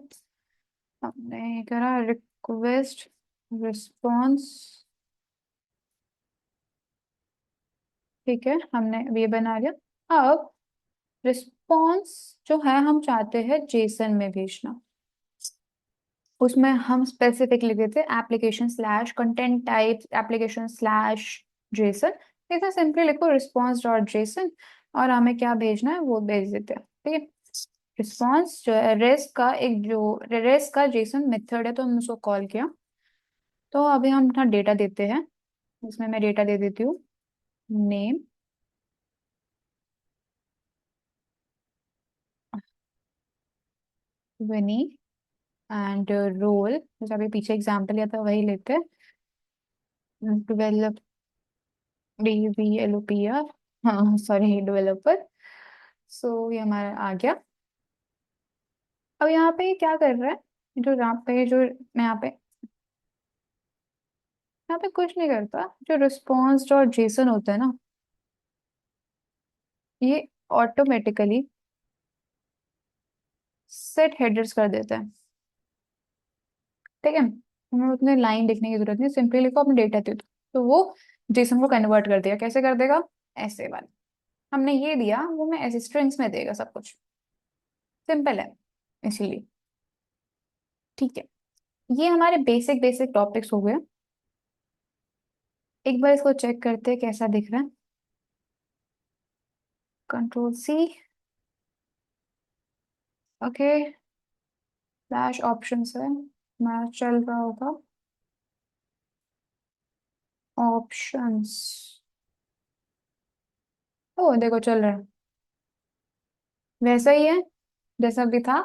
हमने ये करा रिक्वेस्ट रिस्पॉन्स। ठीक है, हमने अब ये बना लिया। अब रिस्पॉन्स जो है हम चाहते हैं जेसन में भेजना। उसमें हम स्पेसिफिक लिख देते application slash content type application slash Jason. इसे सिंपली लिखो रिस्पॉन्स डॉट जेसन, और हमें क्या भेजना है वो भेज देते हैं। ठीक है, रिस्पॉन्स जो है रेस्ट का, एक जो रेस्ट का जेसन मेथड है, तो हमने उसको कॉल किया। तो अभी हम अपना डेटा देते हैं। इसमें मैं डेटा दे देती हूँ, नेम, विनी, एंड रोल। जैसे अभी पीछे एग्जाम्पल लिया था वही लेते हैं, डेवलप, DVLOPR, हाँ सॉरी डेवलपर। सो ये हमारा आ गया। अब यहाँ पे ये क्या कर रहा है, जो यहाँ पे जो मैं यहाँ पे कुछ नहीं करता। जो रिस्पॉन्स डॉट जेसन होता है ना, ये ऑटोमेटिकली सेट हेडर्स कर देता है। ठीक है, हमें उतने लाइन लिखने की जरूरत नहीं, सिंपली लिखो अपने डेटा दे दो, तो वो जेसन को कन्वर्ट कर दिया। कैसे कर देगा, ऐसे वाले, हमने ये दिया वो मैं ऐसे स्ट्रिंग्स में देगा सब कुछ। सिंपल है इसीलिए। ठीक है, ये हमारे बेसिक बेसिक टॉपिक्स हो गए। एक बार इसको चेक करते हैं कैसा दिख रहा है। Control C, okay, flash options है, मैं चल रहा होगा ऑप्शंस। ओ देखो चल रहा है, वैसा ही है जैसा भी था।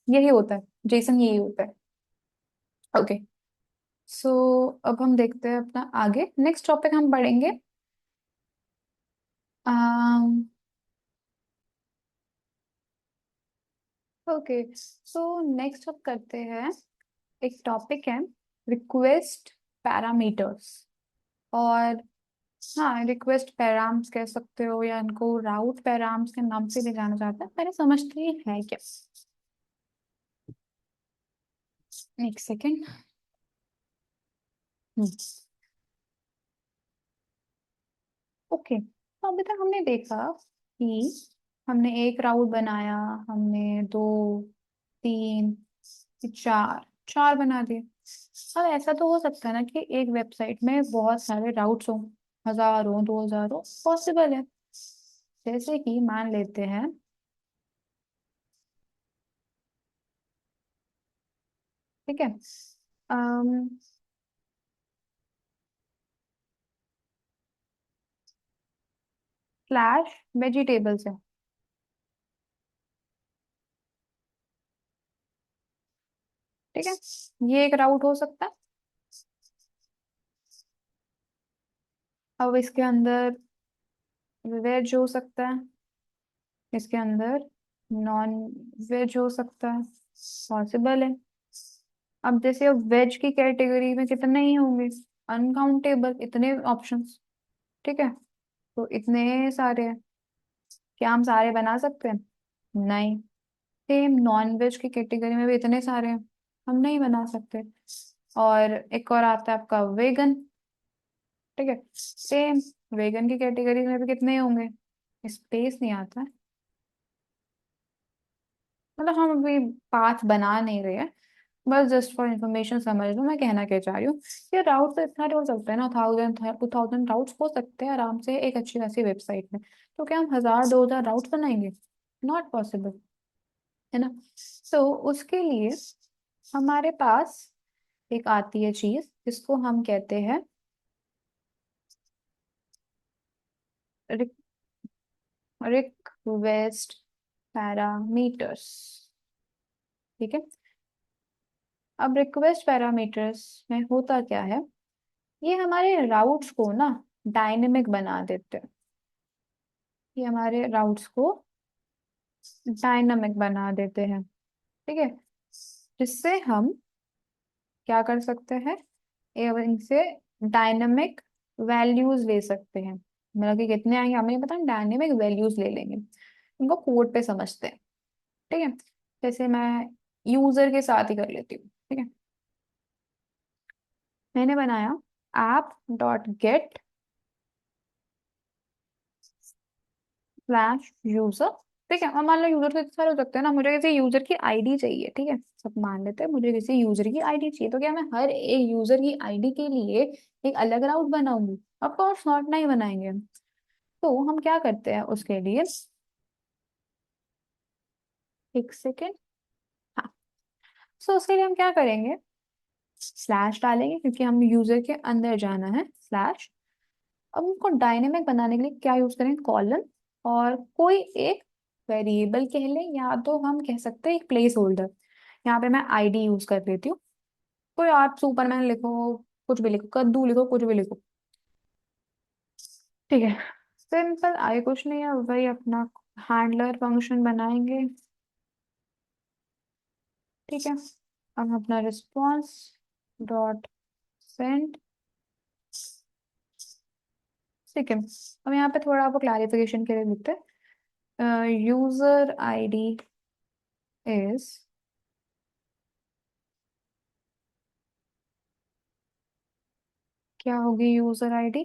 यही होता है, जेसन यही होता है। ओके, सो अब हम देखते हैं अपना आगे, नेक्स्ट टॉपिक हम पढ़ेंगे। ओके, सो नेक्स्ट अब करते हैं, एक टॉपिक है रिक्वेस्ट पैरामीटर्स। और हाँ, रिक्वेस्ट पैराम्स कह सकते हो या इनको राउट पैराम्स के नाम से भी जाना जाता है, पहले समझते ही है क्या। एक सेकेंड। ओके, तो अभी तक हमने देखा कि हमने एक राउट बनाया, हमने दो, तीन, चार, 4 बना दिए। अब ऐसा तो हो सकता है ना कि एक वेबसाइट में बहुत सारे राउट्स हो, 1000 हो, 2000 हो, पॉसिबल है। जैसे कि मान लेते हैं, ठीक है, स्लैश वेजिटेबल्स है, ठीक है, ये एक राउट हो सकता है। अब इसके अंदर वेज हो सकता है, इसके अंदर नॉन वेज हो सकता है, पॉसिबल है। अब जैसे वेज की कैटेगरी में कितने ही होंगे, अनकाउंटेबल इतने ऑप्शंस, ठीक है, तो इतने सारे हैं। क्या हम सारे बना सकते हैं? नहीं। सेम नॉन वेज की कैटेगरी में भी इतने सारे हैं, हम नहीं बना सकते। और एक और आता है आपका वेगन, ठीक है, सेम, वेगन की कैटेगरी में भी कितने होंगे, स्पेस नहीं आता है। मतलब हम अभी पाथ बना नहीं रहे हैं, बस जस्ट फॉर इन्फॉर्मेशन समझ लो मैं कहना क्या चाह रही हूँ। ये राउट तो इतना हो सकता है ना, 1000 2000 राउट्स हो सकते हैं आराम से एक अच्छी खासी वेबसाइट में। तो क्या हम 1000 2000 राउट्स बनाएंगे? नॉट पॉसिबल, है ना। तो उसके लिए हमारे पास एक आती है चीज जिसको हम कहते हैं रिक्वेस्ट पैरामीटर्स, ठीक है। अब रिक्वेस्ट पैरामीटर्स में होता क्या है, ये हमारे राउट्स को ना डायनेमिक बना देते हैं। ये हमारे राउट्स को डायनामिक बना देते हैं, ठीक है, जिससे हम क्या कर सकते हैं, इनसे डायनामिक वैल्यूज ले सकते हैं। मतलब कि कितने आएंगे हमें नहीं पता, डायनेमिक वैल्यूज ले लेंगे। इनको कोड पे समझते हैं, ठीक है। जैसे मैं यूजर के साथ ही कर लेती हूँ, ठीक है। मैंने बनाया app.get स्लैश यूजर, ठीक है। और मान लो यूजर तो इतने सारे हो सकते हैं ना, मुझे किसी यूजर की आईडी चाहिए, ठीक है, सब मान लेते हैं मुझे किसी यूजर की आईडी चाहिए, तो क्या मैं हर एक यूजर की आईडी के लिए एक अलग राउट बनाऊंगी? ऑफ कोर्स नॉट, नहीं बनाएंगे। तो हम क्या करते हैं उसके लिए, एक सेकेंड, हाँ, सो उसके लिए हम क्या करेंगे, स्लैश डालेंगे क्योंकि हम यूजर के अंदर जाना है, स्लैश। अब उनको डायनेमिक बनाने के लिए क्या यूज करें, कॉलन, और कोई एक वेरिएबल कह लें, या तो हम कह सकते हैं एक प्लेस होल्डर। यहाँ पे मैं आईडी यूज कर लेती हूँ, कोई आप सुपरमैन लिखो, कुछ भी लिखो, कद्दू लिखो, कुछ भी लिखो, ठीक है। सिंपल, आगे कुछ नहीं है, वही अपना हैंडलर फंक्शन बनाएंगे, ठीक है। अब अपना रिस्पॉन्स डॉट सेंड, ठीक है। अब यहाँ पे थोड़ा आपको क्लैरिफिकेशन के लिए लिखते हैं, यूजर आईडी इज, क्या होगी यूजर आईडी,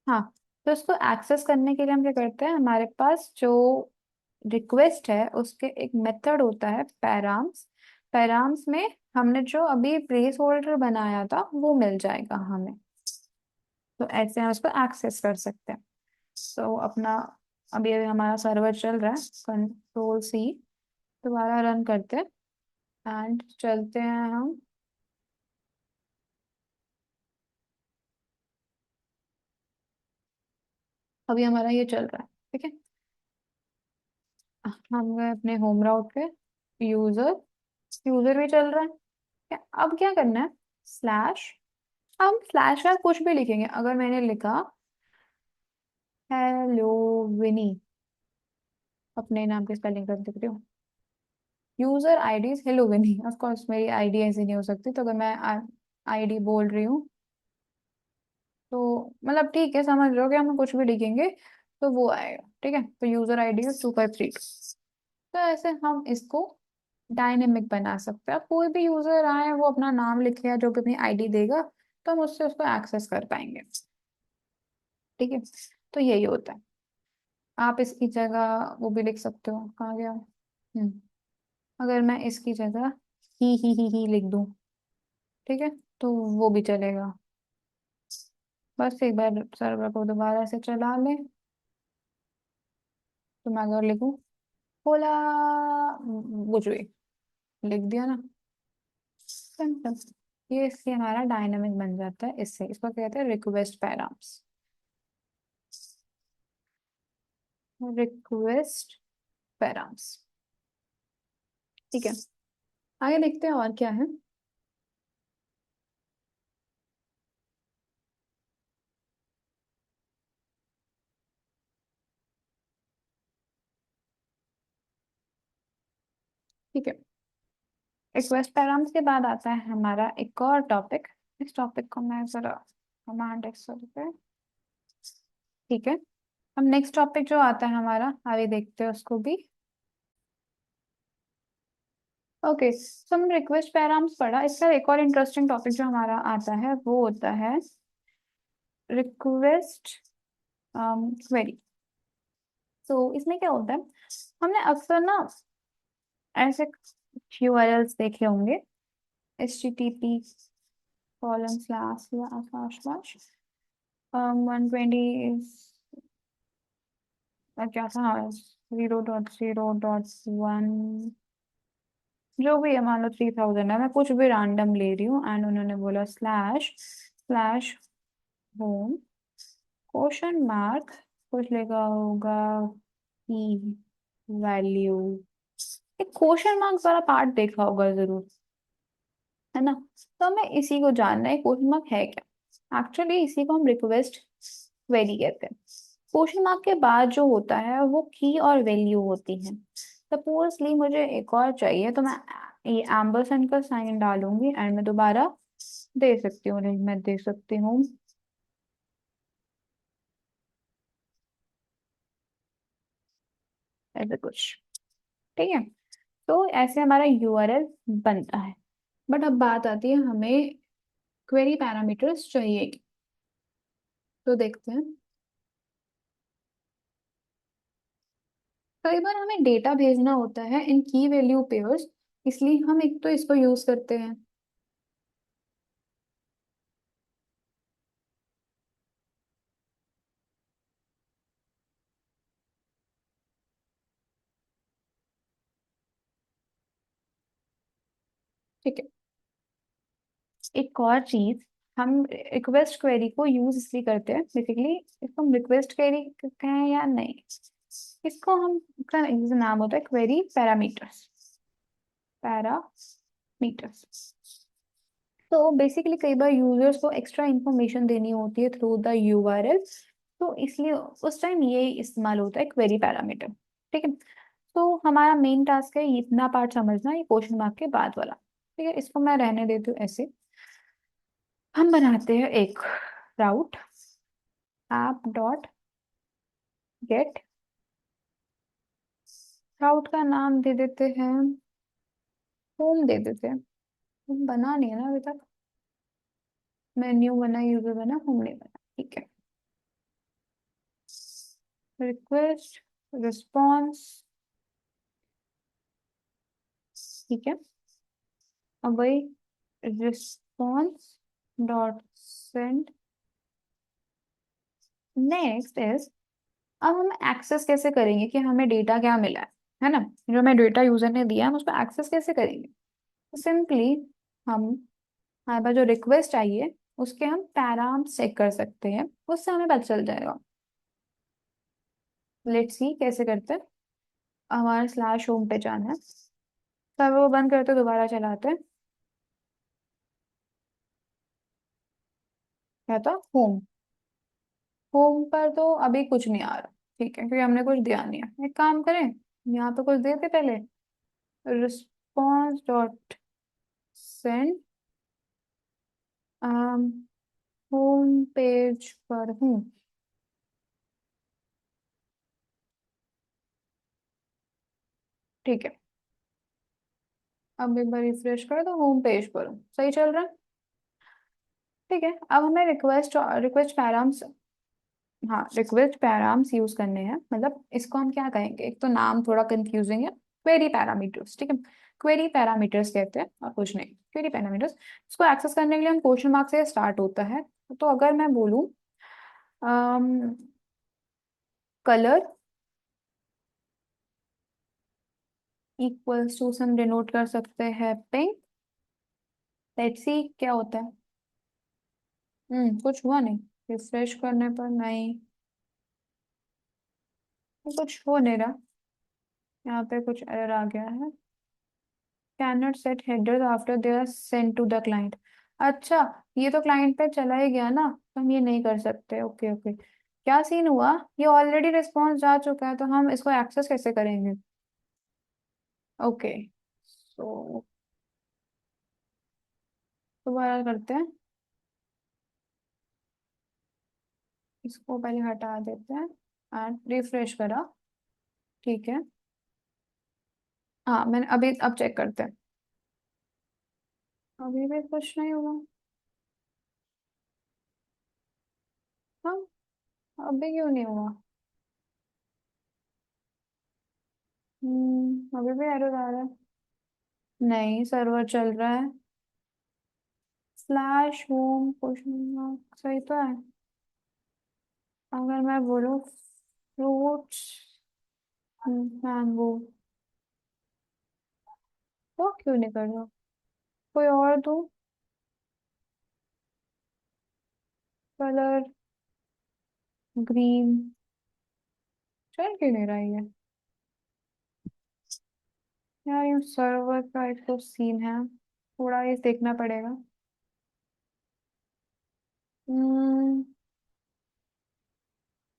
हाँ। तो इसको एक्सेस करने के लिए हम क्या करते हैं, हमारे पास जो रिक्वेस्ट है उसके एक मेथड होता है पैराम्स, पैराम्स में हमने जो अभी प्लेस होल्डर बनाया था वो मिल जाएगा हमें। तो ऐसे हम इसको एक्सेस कर सकते हैं। तो अपना अभी अभी हमारा सर्वर चल रहा है, कंट्रोल C, दोबारा रन करते हैं, एंड चलते हैं हम। अभी हमारा ये चल रहा है, ठीक है। हम गए अपने होम राउट पे, यूजर, यूजर भी चल रहा है, ठीक है। अब क्या करना है, स्लैश, हम स्लैश का कुछ भी लिखेंगे। अगर मैंने लिखा हेलो विनी, अपने नाम की स्पेलिंग कर देती हूँ, user ID hello Vini, of course मेरी आईडी ऐसी नहीं हो सकती, तो अगर मैं आईडी बोल रही हूँ तो मतलब ठीक है, समझ लो कि हम कुछ भी लिखेंगे तो वो आएगा, ठीक है। तो यूजर आईडी है 2532। तो ऐसे हम इसको डायनेमिक बना सकते हैं, अब कोई भी यूजर आए वो अपना नाम लिखे या जो भी अपनी आईडी देगा तो हम उससे उसको एक्सेस कर पाएंगे, ठीक है। तो यही होता है। आप इसकी जगह वो भी लिख सकते हो, कहाँ गया, अगर मैं इसकी जगह ही लिख दूं, ठीक है, तो वो भी चलेगा। बस एक बार सर्वर को दोबारा से चला ले, तो मैं अगर लिखूं बोला कुछ भी लिख दिया ना, सिंपल। ये इससे हमारा डायनामिक बन जाता है, इससे इसको कहते हैं रिक्वेस्ट पैराम्स। रिक्वेस्ट पैराम्स, ठीक है। आगे देखते हैं और क्या है। ठीक है, रिक्वेस्ट पैराम्स के बाद आता है हमारा एक और टॉपिक। इस टॉपिक को मैं जरा कमांड एक्सेल पे, ठीक है। अब नेक्स्ट टॉपिक जो आता है हमारा, आगे देखते हैं उसको भी। ओके, तो हम रिक्वेस्ट पैराम्स पढ़ा, इसका एक और इंटरेस्टिंग टॉपिक जो हमारा आता है वो होता है रिक्वेस्ट क्वेरी। तो इसमें क्या होता है, हमने अक्सर ना ऐसे यूआरएल्स देखे होंगे, HTTP :// 120 क्या था, 0.0.1, जो भी है, मान लो 3000 है, मैं कुछ भी रैंडम ले रही हूँ, एंड उन्होंने बोला //home क्वेश्चन मार्क, कुछ लिखा होगा की वैल्यू, एक क्वेश्चन मार्क्स वाला पार्ट देखा होगा जरूर, है ना। तो हमें इसी को जानना है क्वेश्चन मार्क है क्या। एक्चुअली इसी को हम रिक्वेस्ट क्वेरी कहते हैं। क्वेश्चन मार्क के बाद जो होता है वो की और वैल्यू होती है। सपोजली मुझे एक और चाहिए, तो मैं ये एम्बरसेंड का साइन डालूंगी एंड मैं दोबारा दे सकती हूँ, मैं दे सकती हूँ ऐसे कुछ, ठीक है। तो ऐसे हमारा यूआरएल बनता है। बट अब बात आती है हमें क्वेरी पैरामीटर्स चाहिए, तो देखते हैं। कई बार हमें डेटा भेजना होता है इन की वैल्यू पेयर्स, इसलिए हम एक तो इसको यूज करते हैं। ठीक है, एक और चीज, हम रिक्वेस्ट क्वेरी को यूज इसलिए करते हैं, बेसिकली इसको हम रिक्वेस्ट क्वेरी कहें या नहीं, इसको हम, इसका नाम होता है क्वेरी पैरामीटर्स। पैरामीटर्स, तो बेसिकली कई बार यूजर्स को एक्स्ट्रा इंफॉर्मेशन देनी होती है थ्रू द यूआरएल, तो इसलिए उस टाइम ये इस्तेमाल होता है क्वेरी पैरामीटर, ठीक है। तो हमारा मेन टास्क है ये इतना पार्ट समझना, ये क्वेश्चन मार्क के बाद वाला, ठीक है। इसको मैं रहने देती हूँ ऐसे। हम बनाते हैं एक राउट app.get, राउट का नाम दे देते हैं होम, दे देते हैं। होम बना नहीं है ना अभी तक, मेन्यू बना, यूजर बना, होम नहीं बना, ठीक है। रिक्वेस्ट रिस्पॉन्स, ठीक है। अब वही response dot send. Next is, अब हम एक्सेस कैसे करेंगे कि हमें डेटा क्या मिला है ना, जो हमें डेटा यूजर ने दिया हम उसको एक्सेस कैसे करेंगे। तो सिंपली हम, हमारे पास जो रिक्वेस्ट आई है उसके हम पैराम्स चेक कर सकते हैं, उससे हमें पता चल जाएगा। लेट्स सी कैसे करते हैं। हमारे /होम पे जाना है, तब वो बंद करते दोबारा चलाते हैं, क्या था होम। होम पर तो अभी कुछ नहीं आ रहा, ठीक है, क्योंकि हमने कुछ दिया नहीं है। एक काम करें, यहाँ पे कुछ देते पहले, response dot send, home page पर हूँ, ठीक है। अब एक बार रिफ्रेश करें तो होम पेज पर हूँ, सही चल रहा है, ठीक है। अब हमें रिक्वेस्ट रिक्वेस्ट पैराम्स, हाँ रिक्वेस्ट पैराम्स यूज करने हैं, मतलब इसको हम क्या कहेंगे, एक तो नाम थोड़ा कंफ्यूजिंग है, क्वेरी पैरामीटर्स, ठीक है। क्वेरी पैरामीटर्स कहते हैं और कुछ नहीं, क्वेरी पैरामीटर्स। इसको एक्सेस करने के लिए हम क्वेश्चन मार्क से स्टार्ट होता है। तो अगर मैं बोलूँ कलर इक्वल्स टू हम डिनोट कर सकते हैं पिंक। लेट्स सी क्या होता है। कुछ हुआ नहीं, रिफ्रेश करने पर नहीं, कुछ हो नहीं रहा। यहाँ पे कुछ एरर आ गया है। cannot set headers after they are sent to the client। अच्छा, ये तो क्लाइंट पे चला ही गया ना, तो हम ये नहीं कर सकते। ओके ओके, क्या सीन हुआ, ये ऑलरेडी रिस्पॉन्स जा चुका है, तो हम इसको एक्सेस कैसे करेंगे। ओके, सो दोबारा करते हैं, इसको पहले हटा देते हैं एंड रिफ्रेश करा। ठीक है, हाँ मैंने अभी, अब चेक करते हैं। अभी भी कुछ नहीं हुआ। हाँ, अभी क्यों नहीं हुआ। अभी भी एरर आ रहा है। नहीं, सर्वर चल रहा है। स्लैश होम क्वेश्चन मार्क सही तो है। अगर मैं बोलूँ फ्रूट्स मैंगो, तो क्यों नहीं कर रहा। कोई और दो कलर, ग्रीन, चल क्यों नहीं रहा ये। यार ये सर्वर का एक तो सीन है, थोड़ा ये देखना पड़ेगा। हम्म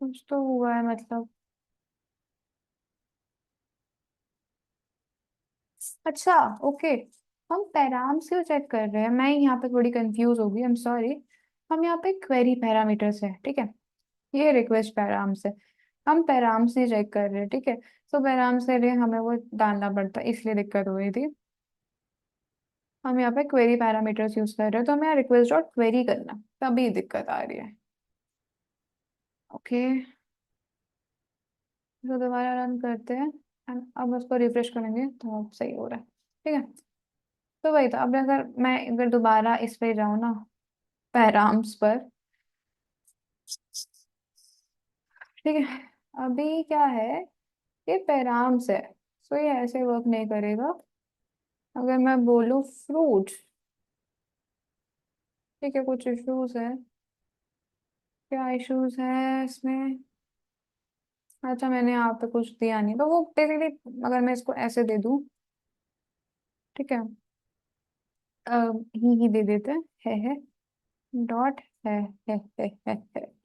कुछ तो हुआ है मतलब। अच्छा, ओके, हम पैराम्स क्यों चेक कर रहे हैं, मैं यहाँ पे थोड़ी कंफ्यूज हो गई, आई एम सॉरी। हम यहाँ पे क्वेरी पैरामीटर्स है, ठीक है, ये रिक्वेस्ट पैराम्स है, हम पैराम्स नहीं चेक कर रहे, ठीक है। तो पैराम्स के लिए हमें वो डालना पड़ता है, इसलिए दिक्कत हो रही थी। हम यहाँ पे क्वेरी पैरामीटर्स यूज कर रहे हैं, तो हमें यहाँ रिक्वेस्ट डॉट क्वेरी करना, तभी दिक्कत आ रही है। ओके, तो दोबारा रन करते हैं and अब उसको रिफ्रेश करेंगे तो अब सही हो रहा है। ठीक है, तो वही था। अब अगर मैं अगर दोबारा इस पे जाऊँ ना, पैराम्स पर, ठीक है, अभी क्या है, ये पैराम्स है, तो ये ऐसे वर्क नहीं करेगा। अगर मैं बोलूँ फ्रूट, ठीक है, कुछ इश्यूज है। क्या इश्यूज है इसमें। अच्छा, मैंने यहाँ पे कुछ दिया नहीं, तो वो बेसिकली अगर मैं इसको ऐसे दे दूँ, ठीक है, ही दे देते हैं, है डॉट है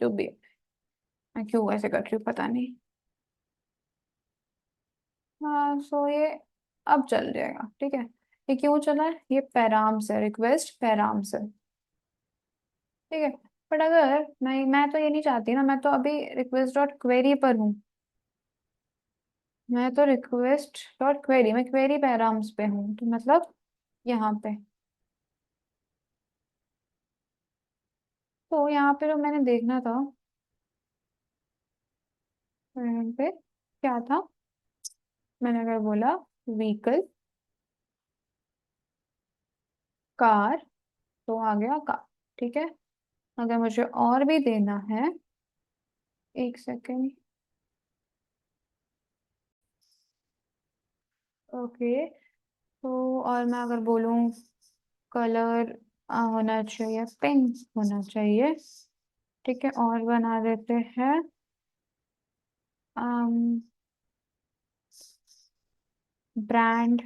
जो भी है। मैं क्यों ऐसे कर रही हूँ पता नहीं। हाँ, सो ये अब चल जाएगा, ठीक है। ये क्यों चला है, ये पैराम्स है, रिक्वेस्ट पैराम्स है, ठीक है। बट अगर मैं तो ये नहीं चाहती ना, मैं तो अभी रिक्वेस्ट डॉट क्वेरी पर हूँ। मैं तो रिक्वेस्ट डॉट क्वेरी, मैं क्वेरी पैराम्स पे हूँ, तो मतलब यहाँ पे। तो यहाँ पे जो मैंने देखना था, यहाँ पे क्या था, मैंने अगर बोला व्हीकल कार, तो आ गया कार, ठीक है। अगर मुझे और भी देना है, एक सेकेंड, ओके, तो और मैं अगर बोलूँ कलर होना चाहिए पिंक होना चाहिए, ठीक है, और बना देते हैं ब्रांड,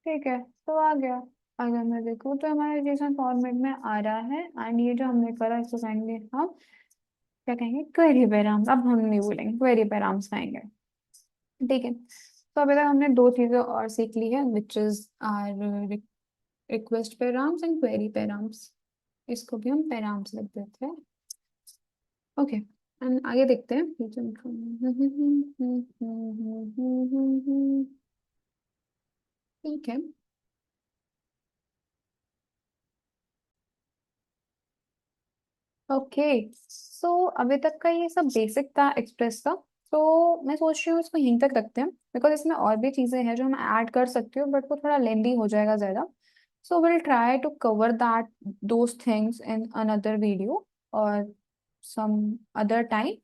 ठीक है, तो आ गया। अगर मैं देखूँ तो हमारे जेसन फॉर्मेट में आ रहा है, एंड ये जो हमने करा इसको कहेंगे हम, क्या कहेंगे, क्वेरी पैराम्स। अब हम नहीं बोलेंगे क्वेरी पैराम्स कहेंगे, ठीक है। तो अभी तक हमने दो चीजें और सीख ली है, which is are request params and query params. इसको भी हम पैराम्स लिख देते हैं। ओके, एंड आगे देखते हैं। ठीक है, ओके, सो अभी तक का ये सब बेसिक था एक्सप्रेस का। तो मैं सोच रही हूँ इसको यहीं तक रखते हैं, बिकॉज इसमें और भी चीज़ें हैं जो हम ऐड कर सकते हो, बट वो थोड़ा लेंदी हो जाएगा ज़्यादा। So will try to cover that those things in another video और some other time.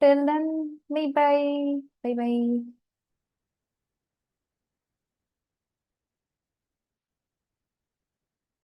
Till then, bye bye. Bye bye.